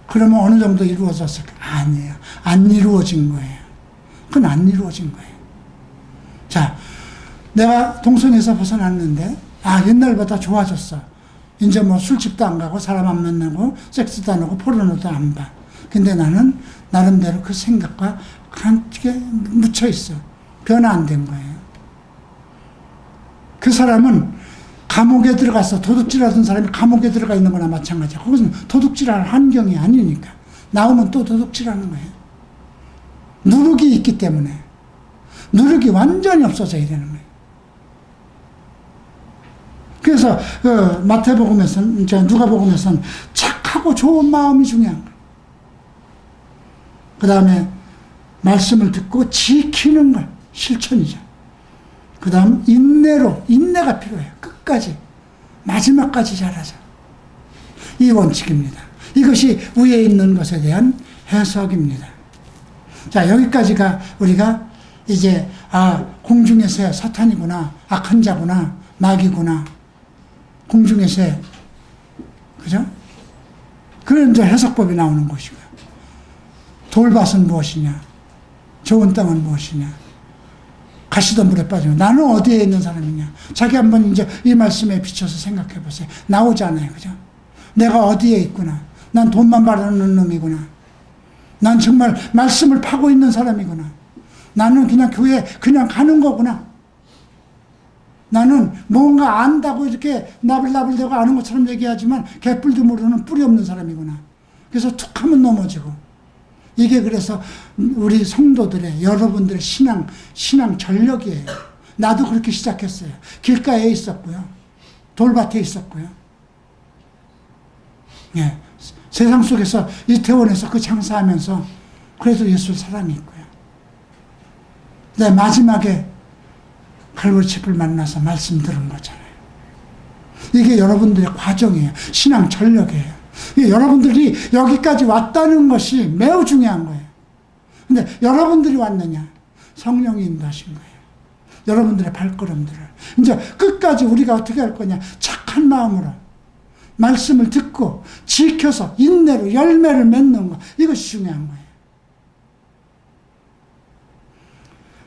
그러면 어느 정도 이루어졌을까? 아니에요. 안 이루어진 거예요. 그건 안 이루어진 거예요. 자, 내가 동성에서 벗어났는데 옛날보다 좋아졌어. 이제 뭐 술집도 안 가고 사람 안 만나고 섹스도 안 하고 포르노도 안 봐. 근데 나는 나름대로 그 생각과 함께 묻혀 있어. 변화 안 된 거예요. 그 사람은 감옥에 들어가서 도둑질하던 사람이 감옥에 들어가 있는 거나 마찬가지야. 그것은 도둑질할 환경이 아니니까. 나오면 또 도둑질하는 거예요. 누룩이 있기 때문에. 누룩이 완전히 없어져야 되는 거예요. 그래서 마태복음에서는, 누가복음에서는 착하고 좋은 마음이 중요한 거예요. 그 다음에 말씀을 듣고 지키는 것, 실천이죠. 그 다음 인내가 필요해요. 끝까지, 마지막까지 잘하자. 이 원칙입니다. 이것이 위에 있는 것에 대한 해석입니다. 자, 여기까지가 우리가 이제 공중의 새, 사탄이구나, 악한 자구나, 마귀구나, 공중의 새, 그죠? 그런 이제 해석법이 나오는 것이고요. 돌밭은 무엇이냐? 좋은 땅은 무엇이냐? 가시던 물에 빠지면 나는 어디에 있는 사람이냐? 자기 한번 이제 이 말씀에 비춰서 생각해 보세요. 나오잖아요. 그죠? 내가 어디에 있구나. 난 돈만 바라는 놈이구나. 난 정말 말씀을 파고 있는 사람이구나. 나는 그냥 교회 그냥 가는 거구나. 나는 뭔가 안다고 이렇게 나불나불대고 아는 것처럼 얘기하지만 개뿔도 모르는 뿌리 없는 사람이구나. 그래서 툭 하면 넘어지고. 이게 그래서 우리 성도들의, 여러분들의 신앙 전력이에요. 나도 그렇게 시작했어요. 길가에 있었고요. 돌밭에 있었고요. 예. 세상 속에서 이태원에서 그 장사하면서 그래도 예수 사랑했고요. 네, 마지막에 갈보리 칩을 만나서 말씀 들은 거잖아요. 이게 여러분들의 과정이에요. 신앙 전력이에요. 여러분들이 여기까지 왔다는 것이 매우 중요한 거예요. 근데 여러분들이 왔느냐? 성령이 인도하신 거예요. 여러분들의 발걸음들을. 이제 끝까지 우리가 어떻게 할 거냐? 착한 마음으로 말씀을 듣고 지켜서 인내로 열매를 맺는 거. 이것이 중요한 거예요.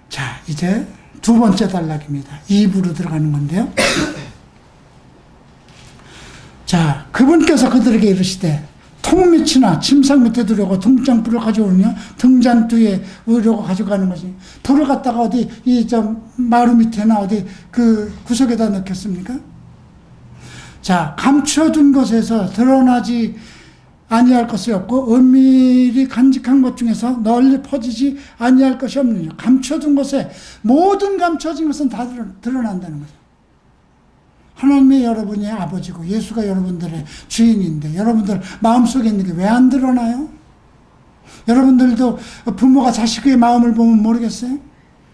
자, 이제 두 번째 단락입니다. 2부로 들어가는 건데요. 자, 그분께서 그들에게 이르시되 통밑이나 침상 밑에 두려고 등잔불을 가져오느냐? 등잔뒤에 두려고 가져가는 것이. 불을 갖다가 어디 마루 밑에나 어디 그 구석에다 넣겠습니까? 자, 감춰둔 것에서 드러나지 아니할 것이 없고 은밀히 간직한 것 중에서 널리 퍼지지 아니할 것이 없느냐. 감춰둔 것에 모든 감춰진 것은 다 드러난다는 거죠. 하나님이 여러분의 아버지고 예수가 여러분들의 주인인데 여러분들 마음속에 있는 게 왜 안 드러나요? 여러분들도 부모가 자식의 마음을 보면 모르겠어요?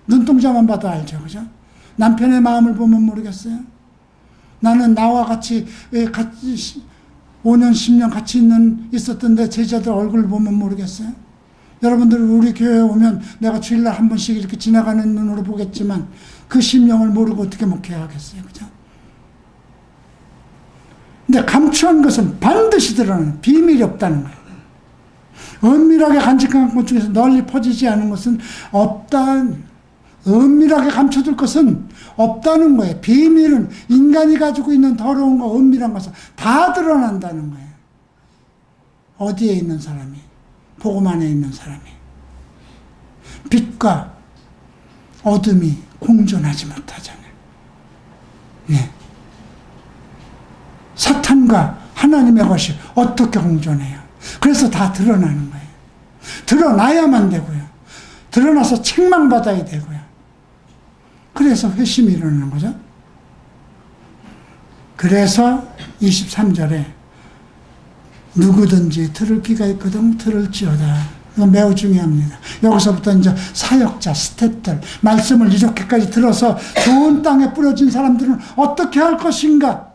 눈동자만 봐도 알죠. 그죠? 남편의 마음을 보면 모르겠어요? 나는 나와 같이 5년, 10년 같이 있었던 내 제자들 얼굴을 보면 모르겠어요? 여러분들 우리 교회에 오면 내가 주일날 한 번씩 이렇게 지나가는 눈으로 보겠지만 그 심령을 모르고 어떻게 목회해야 하겠어요? 그죠? 근데 감추한 것은 반드시 드러나는 비밀이 없다는 거예요. 은밀하게 간직한 것 중에서 널리 퍼지지 않은 것은 은밀하게 감춰둘 것은 없다는 거예요. 비밀은 인간이 가지고 있는 더러운 거, 은밀한 것은 다 드러난다는 거예요. 어디에 있는 사람이? 복음 안에 있는 사람이. 빛과 어둠이 공존하지 못하잖아요. 예. 사탄과 하나님의 것이 어떻게 공존해요? 그래서 다 드러나는 거예요. 드러나야만 되고요. 드러나서 책망받아야 되고요. 그래서 회심이 일어나는 거죠. 그래서 23절에 누구든지 들을 귀가 있거든 들을지어다. 이거 매우 중요합니다. 여기서부터 이제 사역자, 스태프들, 말씀을 이렇게까지 들어서 좋은 땅에 뿌려진 사람들은 어떻게 할 것인가?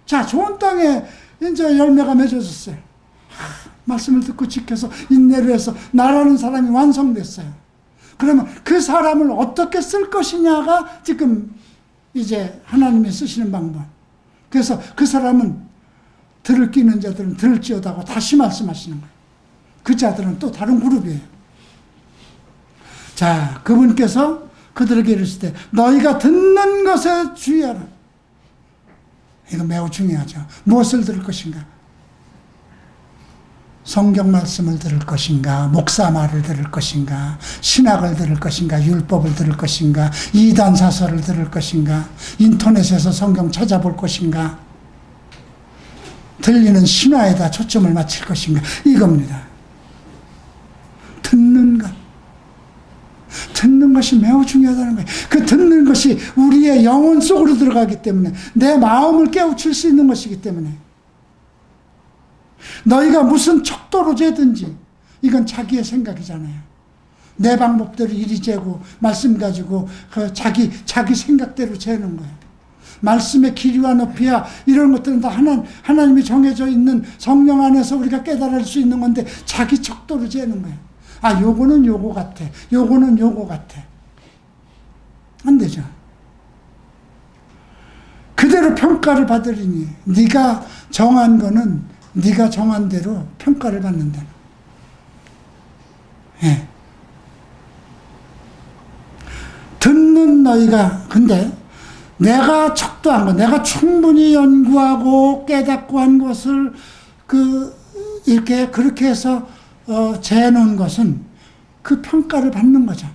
자, 좋은 땅에 이제 열매가 맺어졌어요. 말씀을 듣고 지켜서 인내를 해서 나라는 사람이 완성됐어요. 그러면 그 사람을 어떻게 쓸 것이냐가 지금 이제 하나님이 쓰시는 방법. 그래서 그 사람은 들을 끼는 자들은 들을지어다고 다시 말씀하시는 거예요. 그 자들은 또 다른 그룹이에요. 자, 그분께서 그들에게 이르실 때 너희가 듣는 것에 주의하라. 이거 매우 중요하죠. 무엇을 들을 것인가? 성경 말씀을 들을 것인가? 목사 말을 들을 것인가? 신학을 들을 것인가? 율법을 들을 것인가? 이단 사설을 들을 것인가? 인터넷에서 성경 찾아볼 것인가? 들리는 신화에다 초점을 맞출 것인가? 이겁니다. 듣는 것. 듣는 것이 매우 중요하다는 거예요. 그 듣는 것이 우리의 영혼 속으로 들어가기 때문에 내 마음을 깨우칠 수 있는 것이기 때문에 너희가 무슨 척도로 재든지 이건 자기의 생각이잖아요. 내 방법대로 이리 재고 말씀 가지고 그 자기 생각대로 재는 거예요. 말씀의 길이와 높이야 이런 것들은 다 하나님이 정해져 있는 성령 안에서 우리가 깨달을 수 있는 건데 자기 척도로 재는 거예요. 아, 요거는 요거 같아. 요거는 요거 같아. 안 되죠. 그대로 평가를 받으리니 네가 정한 거는 네가 정한 대로 평가를 받는다. 예. 듣는 너희가 근데 내가 척도한 것, 내가 충분히 연구하고 깨닫고 한 것을 이렇게 그렇게 해서 재놓은 것은 그 평가를 받는 거죠.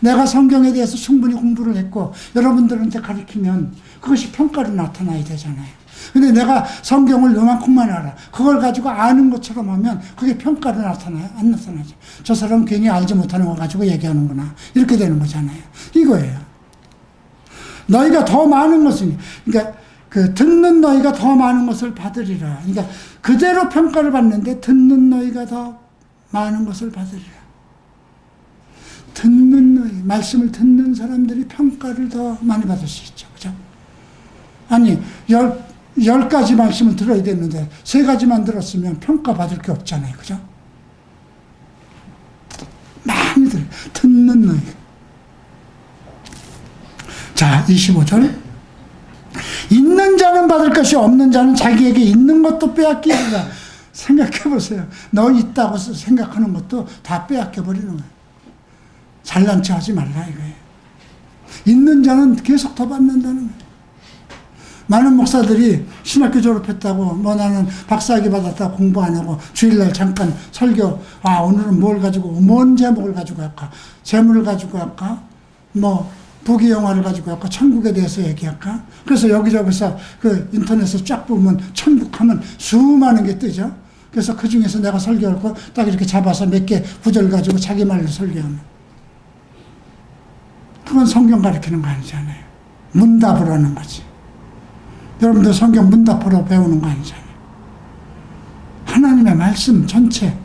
내가 성경에 대해서 충분히 공부를 했고 여러분들한테 가르치면 그것이 평가로 나타나야 되잖아요. 근데 내가 성경을 요만큼만 알아. 그걸 가지고 아는 것처럼 하면 그게 평가로 나타나요? 안 나타나죠. 저 사람은 괜히 알지 못하는 거 가지고 얘기하는구나. 이렇게 되는 거잖아요. 이거예요. 너희가 더 많은 것을, 그러니까 듣는 너희가 더 많은 것을 받으리라. 그러니까 그대로 평가를 받는데 듣는 너희가 더 많은 것을 받으리라. 듣는 너희, 말씀을 듣는 사람들이 평가를 더 많이 받을 수 있죠. 그죠? 아니, 10가지 말씀을 들어야 되는데 3가지만 들었으면 평가받을 게 없잖아요. 그죠? 많이 듣는 너희. 자, 25절. 있는 자는 받을 것이 없는 자는 자기에게 있는 것도 빼앗기리라. 생각해 보세요. 너 있다고 생각하는 것도 다 빼앗겨 버리는 거예요. 잘난 체 하지 말라 이거예요. 있는 자는 계속 더 받는다는 거예요. 많은 목사들이 신학교 졸업했다고 나는 박사학위 받았다고 공부 안 하고 주일날 잠깐 설교, 오늘은 뭘 가지고 뭔 제목을 가지고 할까? 재물을 가지고 할까? 부귀영화를 가지고 할까? 천국에 대해서 얘기할까? 그래서 여기저기서 인터넷에 쫙 보면 천국 하면 수많은 게 뜨죠. 그래서 그 중에서 내가 설교할 거 딱 이렇게 잡아서 몇 개 구절 가지고 자기 말로 설교하는. 그건 성경 가르치는 거 아니잖아요. 문답을 하는 거지. 여러분들 성경 문답으로 배우는 거 아니잖아요. 하나님의 말씀 전체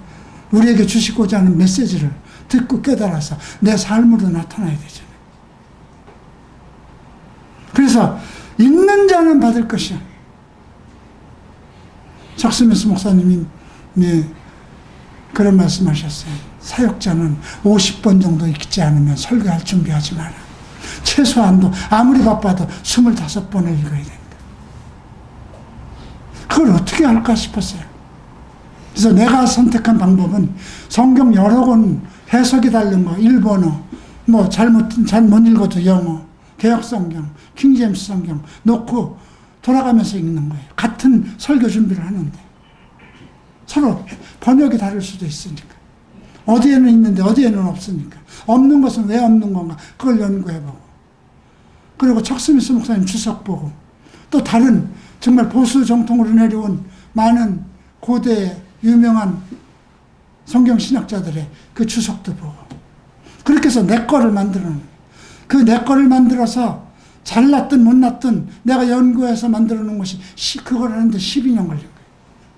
우리에게 주시고자 하는 메시지를 듣고 깨달아서 내 삶으로 나타나야 되잖아요. 그래서 있는 자는 받을 것이야. 잭스미스 목사님이 그런 말씀하셨어요. 사역자는 50번 정도 읽지 않으면 설교할 준비하지 마라. 최소한도 아무리 바빠도 25번을 읽어야 된다. 그걸 어떻게 할까 싶었어요. 그래서 내가 선택한 방법은 성경 여러 권 해석이 다른 거, 일본어, 잘 못 읽어도 영어, 개혁성경, 킹제임스 성경 놓고 돌아가면서 읽는 거예요. 같은 설교 준비를 하는데 서로 번역이 다를 수도 있으니까. 어디에는 있는데 어디에는 없으니까. 없는 것은 왜 없는 건가? 그걸 연구해보고. 그리고 척스미스 목사님 주석 보고 또 다른 정말 보수 정통으로 내려온 많은 고대 유명한 성경 신학자들의 그 주석도 보고 그렇게 해서 내 거를 만들어놓은 그 내 거를 만들어서 잘났든 못났든 내가 연구해서 만들어 놓은 것이 그걸 하는데 12년 걸린 거예요.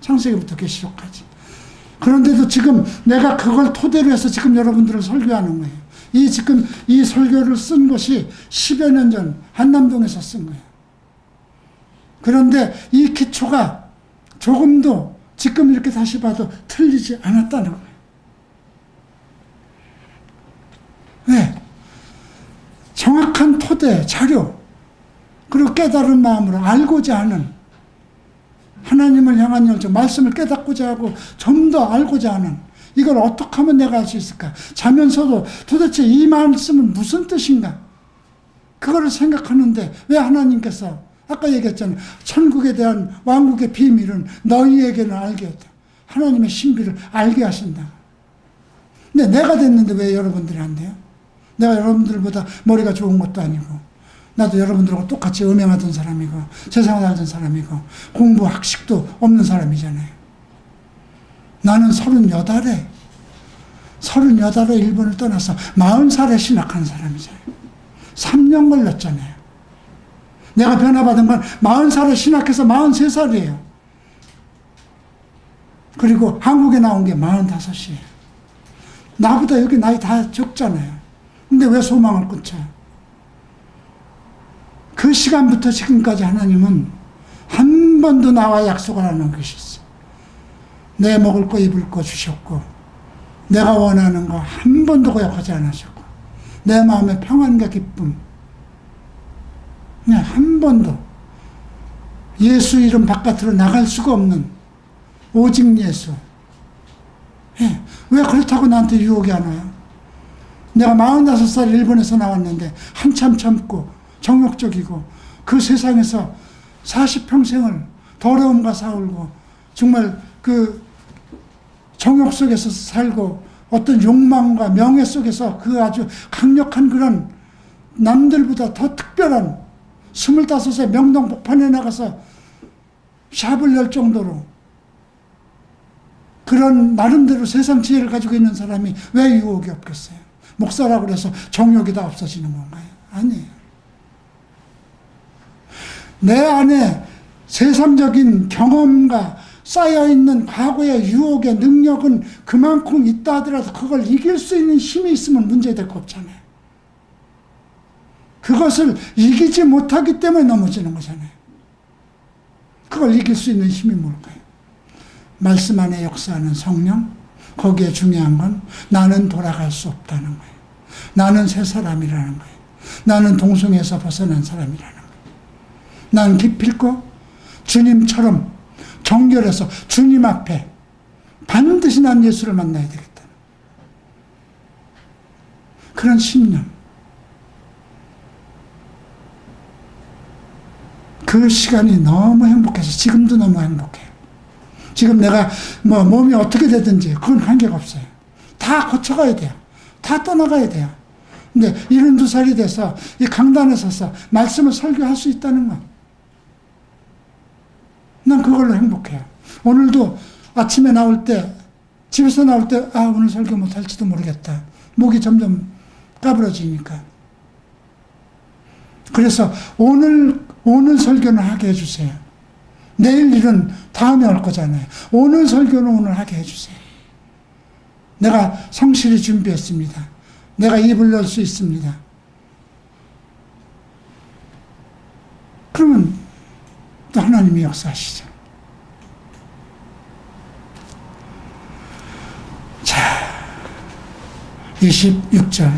창세기부터 계시록까지. 그런데도 지금 내가 그걸 토대로 해서 지금 여러분들을 설교하는 거예요. 지금 이 설교를 쓴 것이 10여 년 전 한남동에서 쓴 거예요. 그런데 이 기초가 조금도 지금 이렇게 다시 봐도 틀리지 않았다는 거예요. 왜? 정확한 토대, 자료, 그리고 깨달은 마음으로 알고자 하는 하나님을 향한 열정, 말씀을 깨닫고자 하고 좀 더 알고자 하는 이걸 어떻게 하면 내가 할 수 있을까? 자면서도 도대체 이 말씀은 무슨 뜻인가? 그거를 생각하는데 왜 하나님께서 아까 얘기했잖아요. 천국에 대한 왕국의 비밀은 너희에게는 알게 했다. 하나님의 신비를 알게 하신다. 근데 내가 됐는데 왜 여러분들이 안 돼요? 내가 여러분들보다 머리가 좋은 것도 아니고 나도 여러분들하고 똑같이 음행하던 사람이고 세상을 살던 사람이고 공부 학식도 없는 사람이잖아요. 나는 38에 일본을 떠나서 40살에 신학한 사람이잖아요. 3년 걸렸잖아요. 내가 변화받은 건 40살에 신학해서 43살이에요. 그리고 한국에 나온 게 45이에요. 나보다 여기 나이 다 적잖아요. 근데 왜 소망을 끊쳐요? 그 시간부터 지금까지 하나님은 한 번도 나와 약속을 안 한 것이 있어요. 내 먹을 거 입을 거 주셨고 내가 원하는 거 한 번도 거역하지 않으셨고 내 마음의 평안과 기쁨 그냥 한 번도 예수 이름 바깥으로 나갈 수가 없는 오직 예수. 왜 그렇다고 나한테 유혹이 안 와요? 내가 45살 일본에서 나왔는데 한참 참고 정욕적이고 그 세상에서 40평생을 더러움과 싸울고 정말 그 정욕 속에서 살고 어떤 욕망과 명예 속에서 그 아주 강력한 그런 남들보다 더 특별한 25세 명동 복판에 나가서 샵을 열 정도로 그런 나름대로 세상 지혜를 가지고 있는 사람이 왜 유혹이 없겠어요? 목사라고 그래서 정욕이 다 없어지는 건가요? 아니에요. 내 안에 세상적인 경험과 쌓여있는 과거의 유혹의 능력은 그만큼 있다 하더라도 그걸 이길 수 있는 힘이 있으면 문제될 거 없잖아요. 그것을 이기지 못하기 때문에 넘어지는 거잖아요. 그걸 이길 수 있는 힘이 뭘까요? 말씀 안에 역사하는 성령, 거기에 중요한 건 나는 돌아갈 수 없다는 거예요. 나는 새 사람이라는 거예요. 나는 동성애에서 벗어난 사람이라는 거예요. 난 기필코 주님처럼 정결해서 주님 앞에 반드시 난 예수를 만나야 되겠다. 그런 신념. 그 시간이 너무 행복해서 지금도 너무 행복해요. 지금 내가 몸이 어떻게 되든지 그건 관계가 없어요. 다 거쳐가야 돼요. 다 떠나가야 돼요. 근데 72살이 돼서 이 강단에 서서 말씀을 설교할 수 있다는 건 난 그걸로 행복해요. 오늘도 아침에 나올 때, 집에서 나올 때, 아, 오늘 설교 못할지도 모르겠다. 목이 점점 까부러지니까. 그래서 오늘 설교는 하게 해주세요. 내일 일은 다음에 올 거잖아요. 오늘 설교는 오늘 하게 해주세요. 내가 성실히 준비했습니다. 내가 입을 열 수 있습니다. 그러면 또 하나님이 역사하시죠. 자, 26절.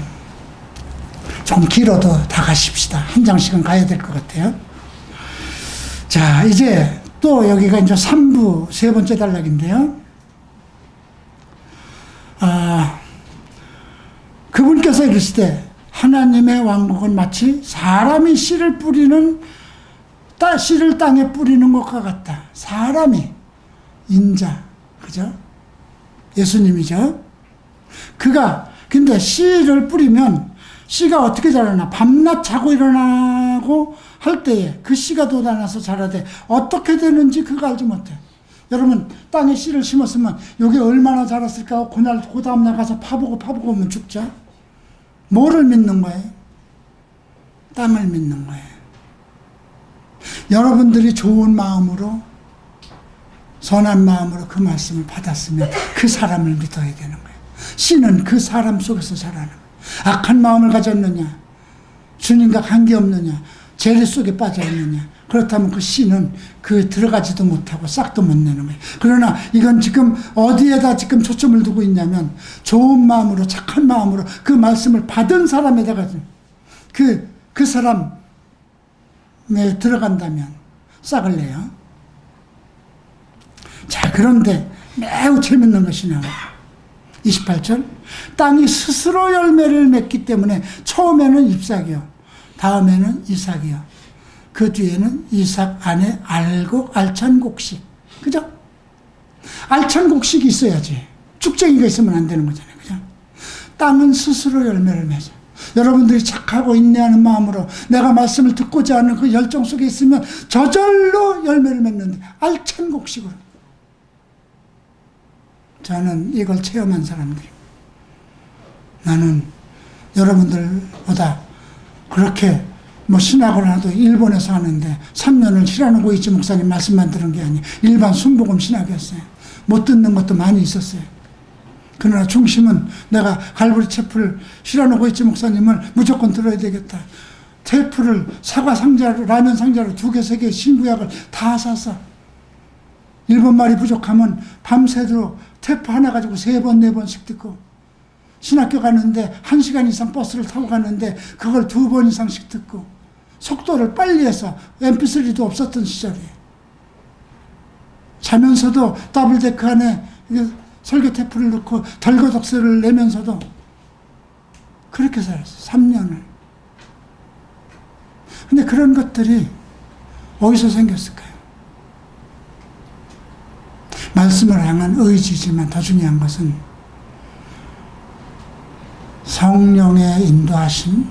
좀 길어도 다 가십시다. 한 장씩은 가야 될 것 같아요. 자, 이제 또 여기가 이제 3부 세 번째 단락인데요. 그분께서 이르시되 하나님의 왕국은 마치 사람이 씨를 땅에 뿌리는 것과 같다. 사람이, 인자, 그죠? 예수님이죠. 근데 씨를 뿌리면 씨가 어떻게 자라나? 밤낮 자고 일어나고 할 때에 그 씨가 돋아나서 자라되 어떻게 되는지 그거 알지 못해. 여러분, 땅에 씨를 심었으면 이게 얼마나 자랐을까? 그 다음날 가서 파보고 오면 죽죠. 뭐를 믿는 거예요? 땅을 믿는 거예요. 여러분들이 좋은 마음으로, 선한 마음으로 그 말씀을 받았으면 그 사람을 믿어야 되는 거예요. 씨는 그 사람 속에서 자라는 거예요. 악한 마음을 가졌느냐, 주님과 관계없느냐, 재리 속에 빠져있느냐, 그렇다면 그 씨는 들어가지도 못하고 싹도 못 내는 거예요. 그러나 이건 지금 어디에다 지금 초점을 두고 있냐면 좋은 마음으로, 착한 마음으로 그 말씀을 받은 사람에다가 그 사람에 들어간다면 싹을 내요. 자, 그런데 매우 재밌는 것이 나와요. 28절. 땅이 스스로 열매를 맺기 때문에 처음에는 잎사귀요, 다음에는 이삭이요, 그 뒤에는 이삭 안에 알찬 곡식. 그죠? 알찬 곡식이 있어야지. 쭉쟁이가 있으면 안 되는 거잖아요. 그죠? 땅은 스스로 열매를 맺어. 여러분들이 착하고 인내하는 마음으로 내가 말씀을 듣고자 하는 그 열정 속에 있으면 저절로 열매를 맺는데, 알찬 곡식으로. 저는 이걸 체험한 사람들입니다. 나는 여러분들보다 그렇게 신학을 하도 일본에서 하는데 3년을 히라노 고이치 목사님 말씀만 들은 게 아니에요. 일반 순복음 신학이었어요. 못 듣는 것도 많이 있었어요. 그러나 중심은 내가 갈보리 채플 히라노 고이치 목사님을 무조건 들어야 되겠다. 테이프를 사과 상자로, 라면 상자로 2개, 3개 신구약을 다 사서 일본말이 부족하면 밤새도록 테이프 하나 가지고 3번, 4번씩 듣고, 신학교 가는데 1시간 이상 버스를 타고 가는데 그걸 2번 이상씩 듣고, 속도를 빨리 해서 mp3도 없었던 시절이에요. 자면서도 더블데크 안에 설교 테이프를 넣고 덜거덕스를 내면서도 그렇게 살았어요. 3년을. 근데 그런 것들이 어디서 생겼을까요? 말씀을 향한 의지지만 더 중요한 것은 성령의 인도하심,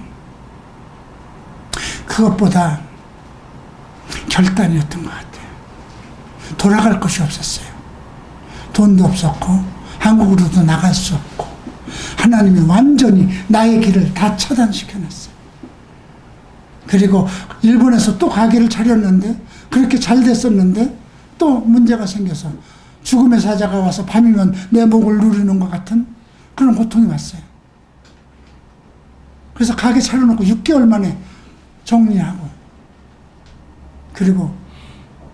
그것보다 결단이었던 것 같아요. 돌아갈 곳이 없었어요. 돈도 없었고 한국으로도 나갈 수 없고 하나님이 완전히 나의 길을 다 차단시켜놨어요. 그리고 일본에서 또 가게를 차렸는데, 그렇게 잘 됐었는데 또 문제가 생겨서 죽음의 사자가 와서 밤이면 내 목을 누르는 것 같은 그런 고통이 왔어요. 그래서 가게 차려놓고 6개월 만에 정리하고, 그리고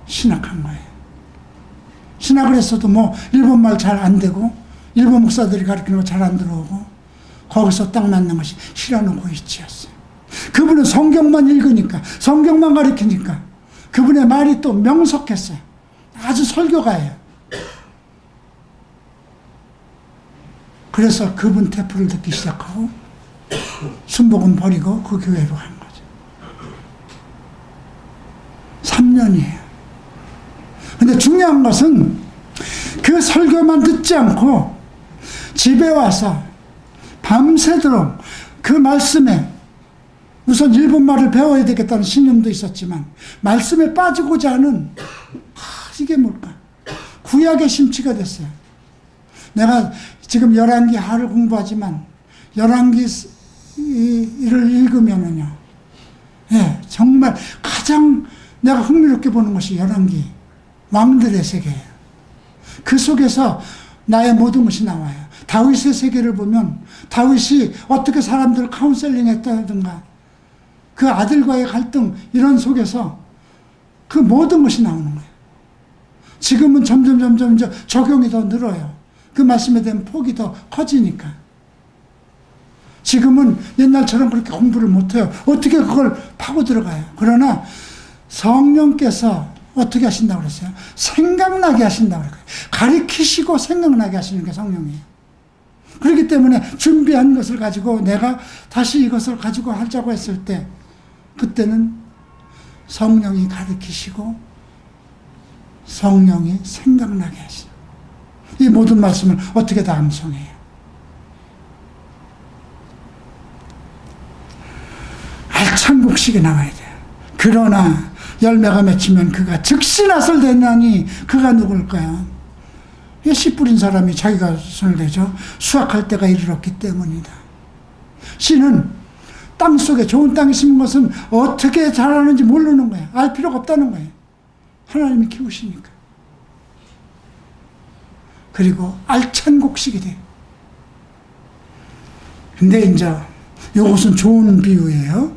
신학한 거예요. 신학을 했어도 일본말 잘 안 되고, 일본 목사들이 가르치는 거 잘 안 들어오고, 거기서 딱 만난 것이 히라노 고이치였어요. 그분은 성경만 읽으니까, 성경만 가르치니까 그분의 말이 또 명석했어요. 아주 설교가예요. 그래서 그분 테프를 듣기 시작하고 순복음 버리고 그 교회로 간 거죠. 3년이에요. 근데 중요한 것은 그 설교만 듣지 않고 집에 와서 밤새도록 그 말씀에, 우선 일본말을 배워야 되겠다는 신념도 있었지만 말씀에 빠지고자 하는, 이게 뭘까? 구약의 심취가 됐어요. 내가 지금 열왕기 하를 공부하지만 열왕기를 읽으면은요, 예, 정말 가장 내가 흥미롭게 보는 것이 열왕기 왕들의 세계예요. 그 속에서 나의 모든 것이 나와요. 다윗의 세계를 보면 다윗이 어떻게 사람들을 카운셀링 했다든가 그 아들과의 갈등 이런 속에서 그 모든 것이 나오는 거예요. 지금은 점점 적용이 더 늘어요. 그 말씀에 대한 폭이 더 커지니까. 지금은 옛날처럼 그렇게 공부를 못해요. 어떻게 그걸 파고 들어가요. 그러나 성령께서 어떻게 하신다고 그랬어요? 생각나게 하신다고 그랬어요. 가리키시고 생각나게 하시는 게 성령이에요. 그렇기 때문에 준비한 것을 가지고 내가 다시 이것을 가지고 하자고 했을 때 그때는 성령이 가르치시고 성령이 생각나게 하시죠. 이 모든 말씀을 어떻게 다 암송해요? 알찬 곡식이 나와야 돼요. 그러나 열매가 맺히면 그가 즉시 낫을 대나니 그가 누굴까요? 씨 뿌린 사람이 자기가 손을 대죠. 수확할 때가 이르렀기 때문이다. 씨는 땅속에 좋은 땅에 심은 것은 어떻게 자라는지 모르는 거예요. 알 필요가 없다는 거예요. 하나님이 키우시니까. 그리고 알찬 곡식이 돼요. 근데 이제 이것은 좋은 비유예요.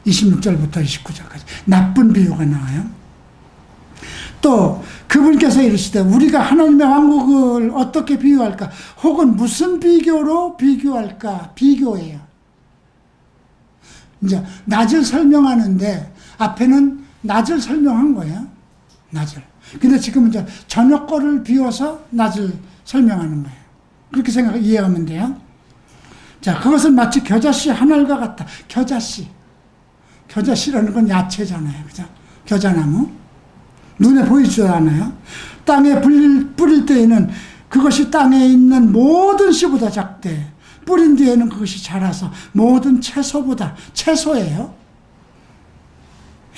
26절부터 29절까지. 나쁜 비유가 나와요. 또 그분께서 이르시되 우리가 하나님의 왕국을 어떻게 비유할까? 혹은 무슨 비교로 비교할까? 비교예요. 이제 낮을 설명하는데 앞에는 낮을 설명한 거예요. 낮을. 근데 지금 이제 저녁 거를 비워서 낮을 설명하는 거예요. 그렇게 이해하면 돼요. 자, 그것은 마치 겨자씨 한 알과 같다. 겨자씨. 겨자씨라는 건 야채잖아요. 그죠? 겨자나무. 눈에 보이지도 않아요. 땅에 뿌릴 때에는 그것이 땅에 있는 모든 씨보다 작대. 뿌린 뒤에는 그것이 자라서 모든 채소보다, 채소예요.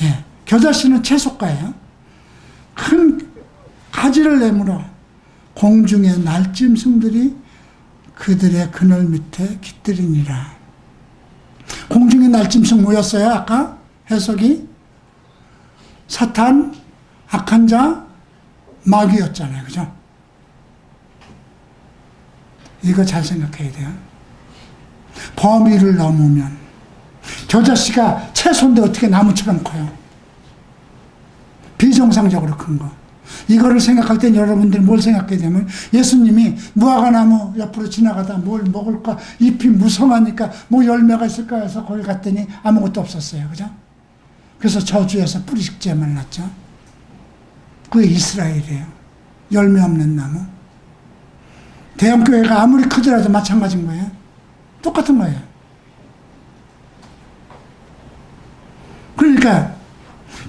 예, 겨자씨는 채소가예요. 큰 가지를 내물어 공중의 날짐승들이 그들의 그늘 밑에 깃들이니라. 공중의 날짐승 뭐였어요? 아까 해석이 사탄, 악한 자, 마귀였잖아요. 그죠? 이거 잘 생각해야 돼요. 범위를 넘으면 겨자씨가 채소인데 어떻게 나무처럼 커요? 비정상적으로 큰 거. 이거를 생각할 땐 여러분들이 뭘 생각해야 되면 예수님이 무화과나무 옆으로 지나가다 뭘 먹을까? 잎이 무성하니까 뭐 열매가 있을까 해서 거기 갔더니 아무것도 없었어요. 그죠? 그래서 저주에서 뿌리식지에 말랐죠. 그게 이스라엘이에요. 열매 없는 나무. 대형교회가 아무리 크더라도 마찬가지인 거예요. 똑같은 거예요. 그러니까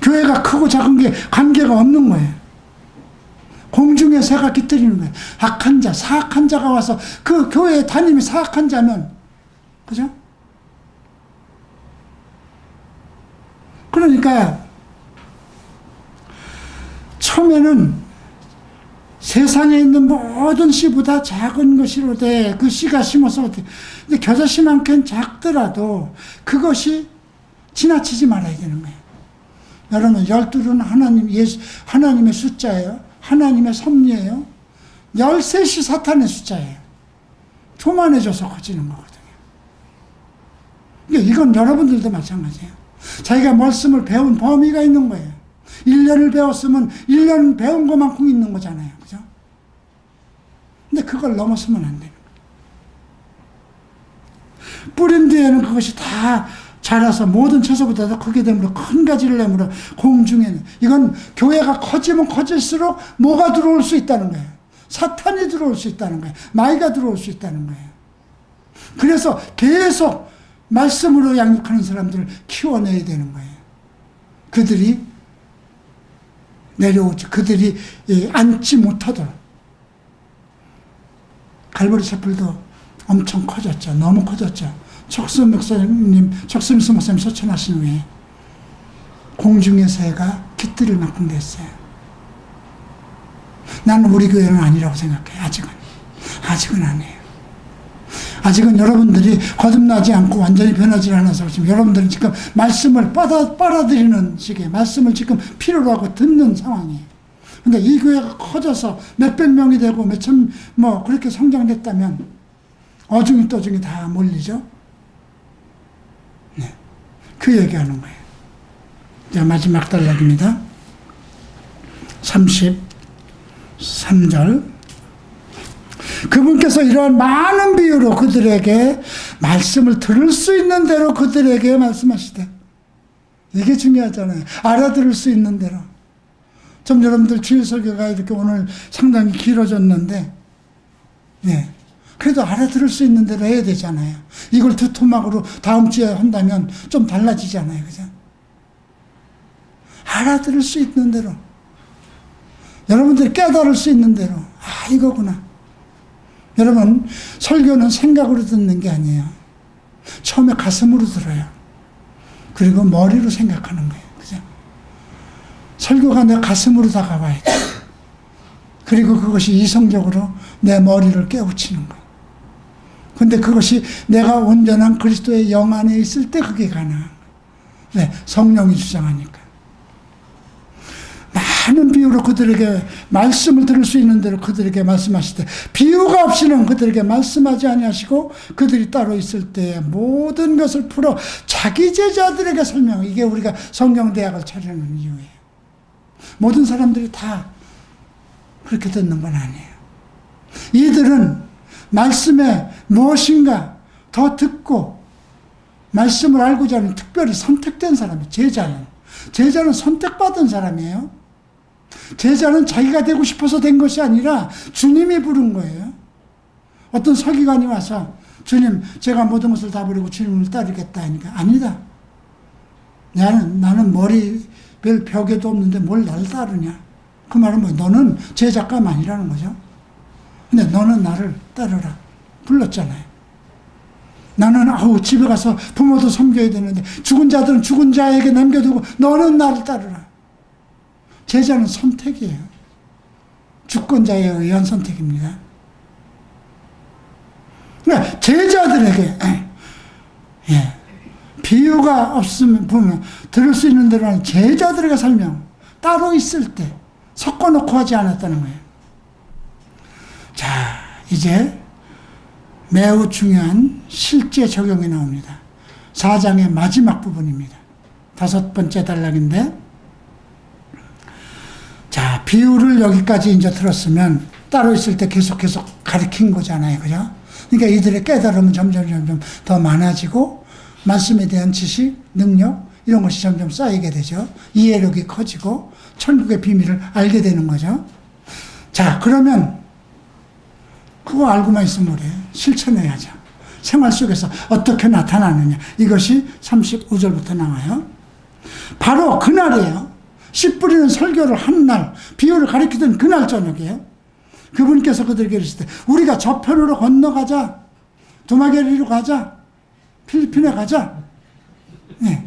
교회가 크고 작은 게 관계가 없는 거예요. 공중에 새가 깃들이는 거예요. 악한 자, 사악한 자가 와서 그 교회에 담임이 사악한 자면, 그죠? 그러니까 처음에는 세상에 있는 모든 씨보다 작은 것이로되 그 씨가 심어서 어떻게. 근데 겨자씨만큼 작더라도 그것이 지나치지 말아야 되는 거예요. 여러분, 12는 하나님의 숫자예요. 하나님의 섭리예요. 13이 사탄의 숫자예요. 교만해져서 커지는 거거든요. 그러니까 이건 여러분들도 마찬가지예요. 자기가 말씀을 배운 범위가 있는 거예요. 1년을 배웠으면 1년 배운 것만큼 있는 거잖아요. 그죠? 근데 그걸 넘어서면 안 되는 거예요. 뿌린 뒤에는 그것이 다 자라서 모든 채소보다 더 크게 되므로 큰 가지를 내므로 공중에는. 이건 교회가 커지면 커질수록 뭐가 들어올 수 있다는 거예요. 사탄이 들어올 수 있다는 거예요. 마귀가 들어올 수 있다는 거예요. 그래서 계속 말씀으로 양육하는 사람들을 키워내야 되는 거예요. 그들이 내려오지, 그들이 앉지 못하도록. 갈보리 채플도 엄청 커졌죠. 너무 커졌죠. 척스미스 목사님 소천하신 후에 공중의 새가 깃들일 만큼 됐어요. 나는 우리 교회는 아니라고 생각해. 아직은 아니에요. 아직은 여러분들이 거듭나지 않고 완전히 변하지 않아서 지금 여러분들은 지금 말씀을 빨아들이는 식의 말씀을 지금 필요로 하고 듣는 상황이에요. 근데 이 교회가 커져서 몇백 명이 되고 몇천 그렇게 성장됐다면 어중이 떠중이 다 몰리죠. 네. 그 얘기하는 거예요. 자, 마지막 단락입니다. 33절. 그분께서 이러한 많은 비유로 그들에게 말씀을 들을 수 있는 대로 그들에게 말씀하시되, 이게 중요하잖아요. 알아들을 수 있는 대로. 좀 여러분들 주일 설교가 이렇게 오늘 상당히 길어졌는데, 네. 그래도 알아들을 수 있는 대로 해야 되잖아요. 이걸 두 토막으로 다음 주에 한다면 좀 달라지잖아요. 그죠? 알아들을 수 있는 대로. 여러분들이 깨달을 수 있는 대로. 이거구나. 여러분, 설교는 생각으로 듣는 게 아니에요. 처음에 가슴으로 들어요. 그리고 머리로 생각하는 거예요. 그죠? 설교가 내 가슴으로 다가와야 돼. 그리고 그것이 이성적으로 내 머리를 깨우치는 거예요. 근데 그것이 내가 온전한 그리스도의 영 안에 있을 때 그게 가능한 거예요. 네, 성령이 주장하니까. 많은 비유로 그들에게 말씀을 들을 수 있는 대로 그들에게 말씀하시되, 비유가 없이는 그들에게 말씀하지 아니하시고 그들이 따로 있을 때에 모든 것을 풀어 자기 제자들에게 설명. 이게 우리가 성경대학을 차리는 이유예요. 모든 사람들이 다 그렇게 듣는 건 아니에요. 이들은 말씀에 무엇인가 더 듣고 말씀을 알고자 하는 특별히 선택된 사람이에요. 제자는 선택받은 사람이에요. 제자는 자기가 되고 싶어서 된 것이 아니라 주님이 부른 거예요. 어떤 서기관이 와서 주님, 제가 모든 것을 다 버리고 주님을 따르겠다 하니까, 아니다. 나는 머리 별 벽에도 없는데 뭘 날 따르냐. 그 말은 뭐야? 너는 제자감 아니라는 거죠. 근데 너는 나를 따르라. 불렀잖아요. 나는 집에 가서 부모도 섬겨야 되는데 죽은 자들은 죽은 자에게 남겨두고 너는 나를 따르라. 제자는 선택이에요. 주권자에 의한 선택입니다. 그러니까 제자들에게 비유가 없으면 보면 들을 수 있는 대로 하는 제자들에게 설명, 따로 있을 때 섞어놓고 하지 않았다는 거예요. 자, 이제 매우 중요한 실제 적용이 나옵니다. 4장의 마지막 부분입니다. 5번째 단락인데, 자, 비유를 여기까지 이제 들었으면 따로 있을 때 계속 가르친 거잖아요. 그죠? 그러니까 이들의 깨달음은 점점 더 많아지고, 말씀에 대한 지식, 능력, 이런 것이 점점 쌓이게 되죠. 이해력이 커지고, 천국의 비밀을 알게 되는 거죠. 자, 그러면, 그거 알고만 있으면 뭐래요? 실천해야죠. 생활 속에서 어떻게 나타나느냐. 이것이 35절부터 나와요. 바로 그날이에요. 씨 뿌리는 설교를 한 날, 비유를 가리키던 그날 저녁이에요. 그분께서 그들에게 이르시되, 우리가 저편으로 건너가자. 두마게리로 가자. 필리핀에 가자. 네.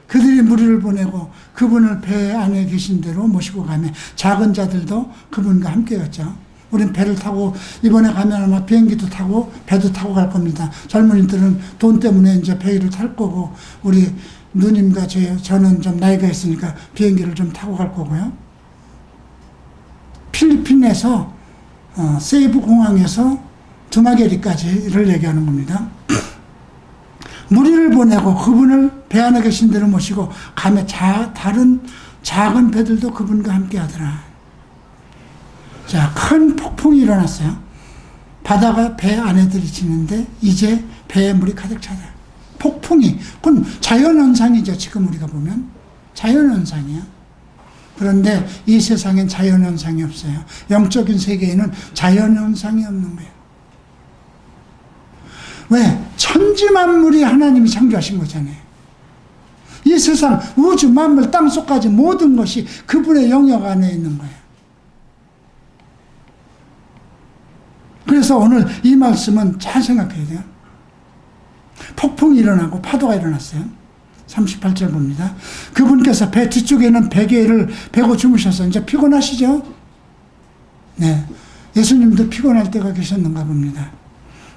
그들이 무리를 보내고 그분을 배 안에 계신 대로 모시고 가며 작은 자들도 그분과 함께였죠. 우린 배를 타고 이번에 가면 아마 비행기도 타고 배도 타고 갈 겁니다. 젊은이들은 돈 때문에 이제 배를 탈 거고, 우리 누님과 저는 좀 나이가 있으니까 비행기를 좀 타고 갈 거고요. 필리핀에서 세이브 공항에서 두마게리까지를 얘기하는 겁니다. 무리를 보내고 그분을 배 안에 계신 대로 모시고 가며 다른 작은 배들도 그분과 함께 하더라. 자, 큰 폭풍이 일어났어요. 바다가 배 안에 들이치는데 이제 배에 물이 가득 차다. 폭풍이, 그건 자연현상이죠. 지금 우리가 보면 자연현상이에요. 그런데 이 세상엔 자연현상이 없어요. 영적인 세계에는 자연현상이 없는 거예요. 왜? 천지만물이 하나님이 창조하신 거잖아요. 이 세상, 우주, 만물, 땅속까지 모든 것이 그분의 영역 안에 있는 거예요. 그래서 오늘 이 말씀은 잘 생각해야 돼요. 폭풍이 일어나고 파도가 일어났어요. 38절 봅니다. 그분께서 배 뒤쪽에 있는 베개를 베고 주무셔서 이제 피곤하시죠? 네. 예수님도 피곤할 때가 계셨는가 봅니다.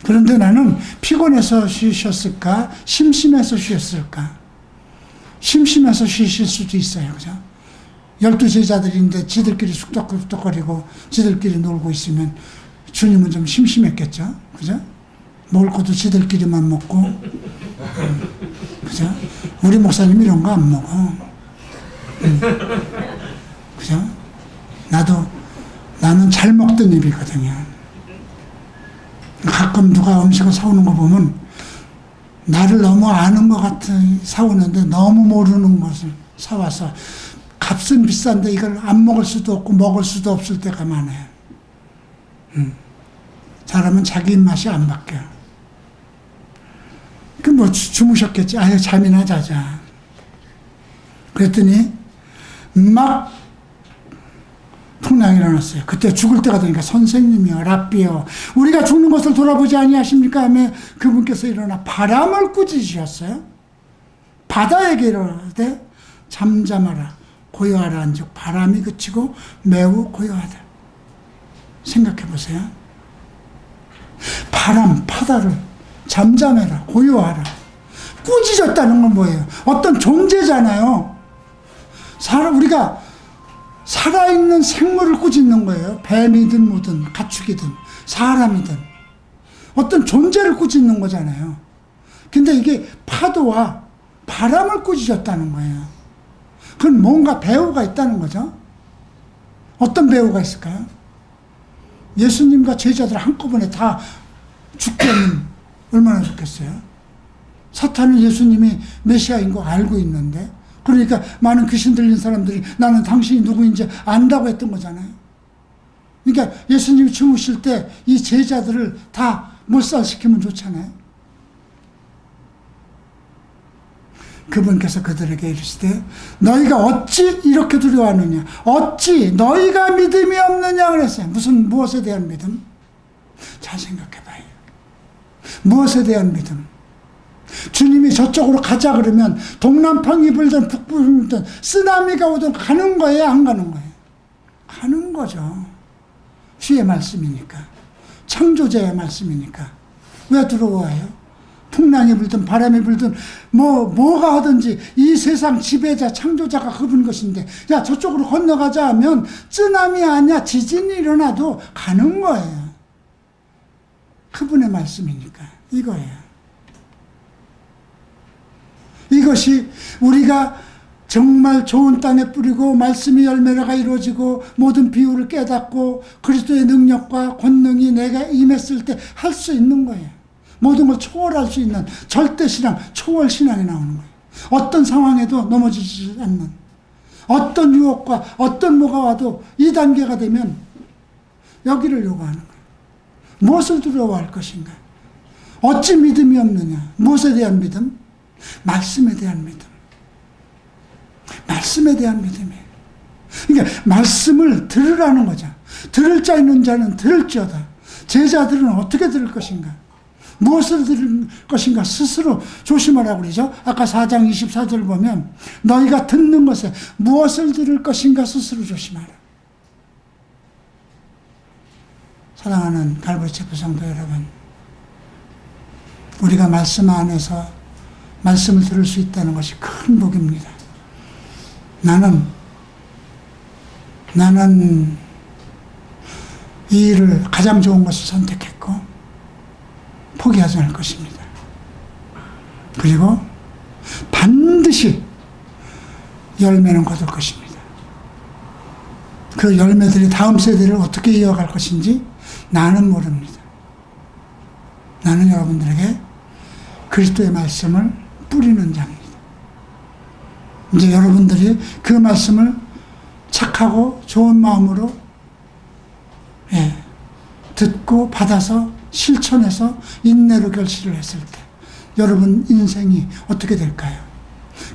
그런데 나는 피곤해서 쉬셨을까? 심심해서 쉬었을까? 심심해서 쉬실 수도 있어요. 그죠? 12제자들인데 지들끼리 쑥덕쑥덕거리고 지들끼리 놀고 있으면 주님은 좀 심심했겠죠. 그죠? 먹을 것도 지들끼리만 먹고. 그죠? 우리 목사님 이런 거 안 먹어. 그죠? 나는 잘 먹던 입이거든요. 가끔 누가 음식을 사오는 거 보면 나를 너무 아는 것 같은 사오는데 너무 모르는 것을 사와서 값은 비싼데 이걸 안 먹을 수도 없고 먹을 수도 없을 때가 많아요. 사람은 자기 입맛이 안 바뀌어. 그 뭐 주무셨겠지. 아유 잠이나 자자. 그랬더니 막 풍랑이 일어났어요. 그때 죽을 때가 되니까 선생님이여 랍비여 우리가 죽는 것을 돌아보지 아니하십니까 하며 그분께서 일어나 바람을 꾸짖으셨어요. 바다에게 이르되 잠잠하라 고요하라 한즉 바람이 그치고 매우 고요하다. 생각해 보세요. 바다를 잠잠해라 고요하라. 꾸짖었다는 건 뭐예요? 어떤 존재잖아요. 우리가 살아있는 생물을 꾸짖는 거예요. 뱀이든 뭐든 가축이든 사람이든 어떤 존재를 꾸짖는 거잖아요. 근데 이게 파도와 바람을 꾸짖었다는 거예요. 그건 뭔가 배우가 있다는 거죠. 어떤 배우가 있을까요? 예수님과 제자들 한꺼번에 다 죽게 하면 얼마나 좋겠어요. 사탄은 예수님이 메시아인 거 알고 있는데 그러니까 많은 귀신 들린 사람들이 나는 당신이 누구인지 안다고 했던 거잖아요. 그러니까 예수님이 주무실 때 이 제자들을 다 몰살시키면 좋잖아요. 그분께서 그들에게 이르시되 너희가 어찌 이렇게 두려워하느냐 어찌 너희가 믿음이 없느냐 그랬어요. 무엇에 대한 믿음? 잘 생각해봐요. 무엇에 대한 믿음? 주님이 저쪽으로 가자 그러면 동남풍이 불든 북풍이 불든 쓰나미가 오든 가는 거예요? 안 가는 거예요? 가는 거죠. 주의 말씀이니까. 창조자의 말씀이니까. 왜 두려워해요? 풍랑이 불든 바람이 불든 뭐가 하든지 이 세상 지배자 창조자가 그분 것인데 야 저쪽으로 건너가자 하면 쓰나미 아니야 지진이 일어나도 가는 거예요. 그분의 말씀이니까 이거예요. 이것이 우리가 정말 좋은 땅에 뿌리고 말씀의 열매가 이루어지고 모든 비유를 깨닫고 그리스도의 능력과 권능이 내게 임했을 때 할 수 있는 거예요. 모든 걸 초월할 수 있는 절대신앙, 초월신앙이 나오는 거예요. 어떤 상황에도 넘어지지 않는 어떤 유혹과 어떤 뭐가 와도 이 단계가 되면 여기를 요구하는 거예요. 무엇을 두려워할 것인가? 어찌 믿음이 없느냐? 무엇에 대한 믿음? 말씀에 대한 믿음. 말씀에 대한 믿음이에요. 그러니까 말씀을 들으라는 거죠. 들을 자 있는 자는 들을지어다. 제자들은 어떻게 들을 것인가? 무엇을 들을 것인가? 스스로 조심하라고 그러죠. 아까 4장 24절 보면 너희가 듣는 것에 무엇을 들을 것인가 스스로 조심하라. 사랑하는 갈보리 체프 성도 여러분, 우리가 말씀 안에서 말씀을 들을 수 있다는 것이 큰 복입니다. 나는 이 일을 가장 좋은 것을 선택했고 포기하지 않을 것입니다. 그리고 반드시 열매는 거둘 것입니다. 그 열매들이 다음 세대를 어떻게 이어갈 것인지 나는 모릅니다. 나는 여러분들에게 그리스도의 말씀을 뿌리는 자입니다. 이제 여러분들이 그 말씀을 착하고 좋은 마음으로 듣고 받아서 실천해서 인내로 결실을 했을 때 여러분 인생이 어떻게 될까요?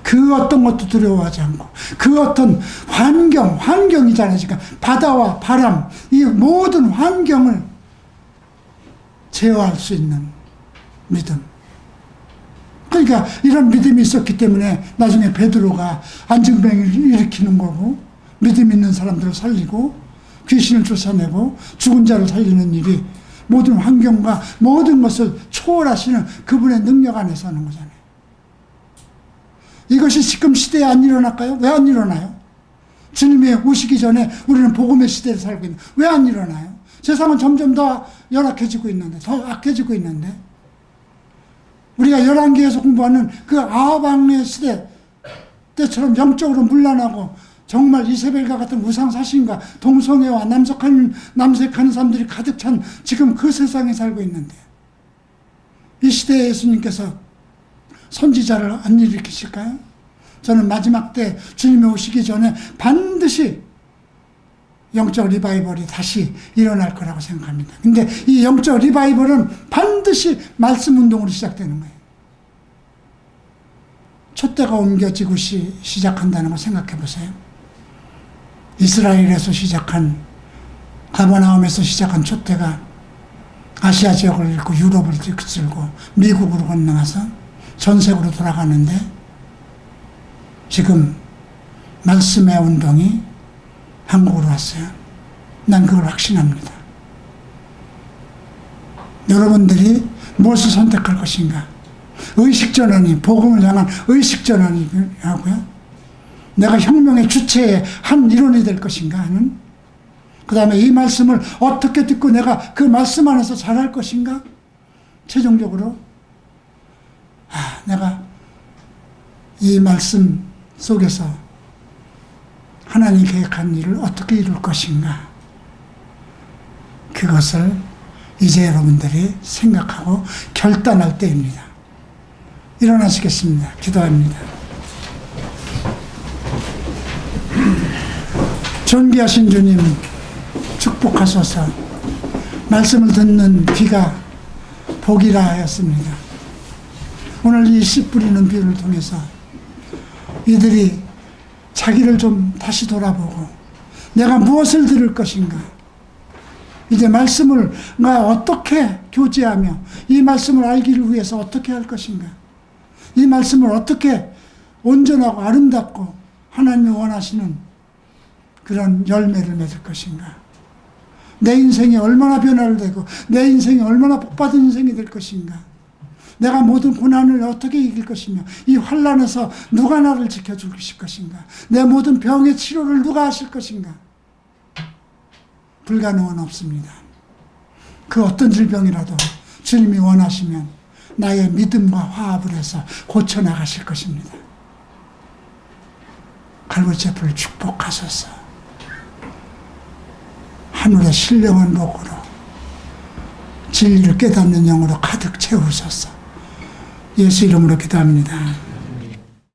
그 어떤 것도 두려워하지 않고 그 어떤 환경이잖아요. 그러니까 바다와 바람, 이 모든 환경을 제어할 수 있는 믿음. 그러니까 이런 믿음이 있었기 때문에 나중에 베드로가 안증뱅이를 일으키는 거고 믿음 있는 사람들을 살리고 귀신을 쫓아내고 죽은 자를 살리는 일이 모든 환경과 모든 것을 초월하시는 그분의 능력 안에서 하는 거잖아요. 이것이 지금 시대에 안 일어날까요? 왜 안 일어나요? 주님이 오시기 전에 우리는 복음의 시대를 살고 있는데 왜 안 일어나요? 세상은 점점 더 열악해지고 있는데, 더 악해지고 있는데, 우리가 열왕기에서 공부하는 그 아합왕의 시대 때처럼 영적으로 문란하고 정말 이세벨과 같은 우상사신과 동성애와 남색하는 사람들이 가득 찬 지금 그 세상에 살고 있는데, 이 시대에 예수님께서 선지자를 안 일으키실까요? 저는 마지막 때 주님이 오시기 전에 반드시 영적 리바이벌이 다시 일어날 거라고 생각합니다. 근데 이 영적 리바이벌은 반드시 말씀 운동으로 시작되는 거예요. 촛대가 옮겨지고 시작한다는 거 생각해 보세요. 이스라엘에서 시작한, 가버나움에서 시작한 촛대가 아시아 지역을 잃고 유럽을 이끌고 미국으로 건너가서 전 세계로 돌아가는데, 지금 말씀의 운동이 한국으로 왔어요. 난 그걸 확신합니다. 여러분들이 무엇을 선택할 것인가? 의식전환이, 복음을 향한 의식전환이 하고요. 내가 혁명의 주체의 한 일원이 될 것인가 하는, 그 다음에 이 말씀을 어떻게 듣고 내가 그 말씀 안에서 잘할 것인가? 최종적으로 내가 이 말씀 속에서 하나님 계획한 일을 어떻게 이룰 것인가? 그것을 이제 여러분들이 생각하고 결단할 때입니다. 일어나시겠습니다. 기도합니다. 존귀하신 주님, 축복하소서. 말씀을 듣는 귀가 복이라 하였습니다. 오늘 이 씨 뿌리는 비유를 통해서 이들이 자기를 좀 다시 돌아보고 내가 무엇을 들을 것인가, 이제 말씀을 어떻게 교제하며 이 말씀을 알기를 위해서 어떻게 할 것인가, 이 말씀을 어떻게 온전하고 아름답고 하나님이 원하시는 그런 열매를 맺을 것인가, 내 인생이 얼마나 변화를 되고 내 인생이 얼마나 복받은 인생이 될 것인가, 내가 모든 고난을 어떻게 이길 것이며 이 환난에서 누가 나를 지켜줄 것인가, 내 모든 병의 치료를 누가 하실 것인가. 불가능은 없습니다. 그 어떤 질병이라도 주님이 원하시면 나의 믿음과 화합을 해서 고쳐나가실 것입니다. 갈보리 뿔을 축복하소서. 하늘의 신령한 복으로 진리를 깨닫는 영으로 가득 채우소서. 예수 이름으로 기도합니다.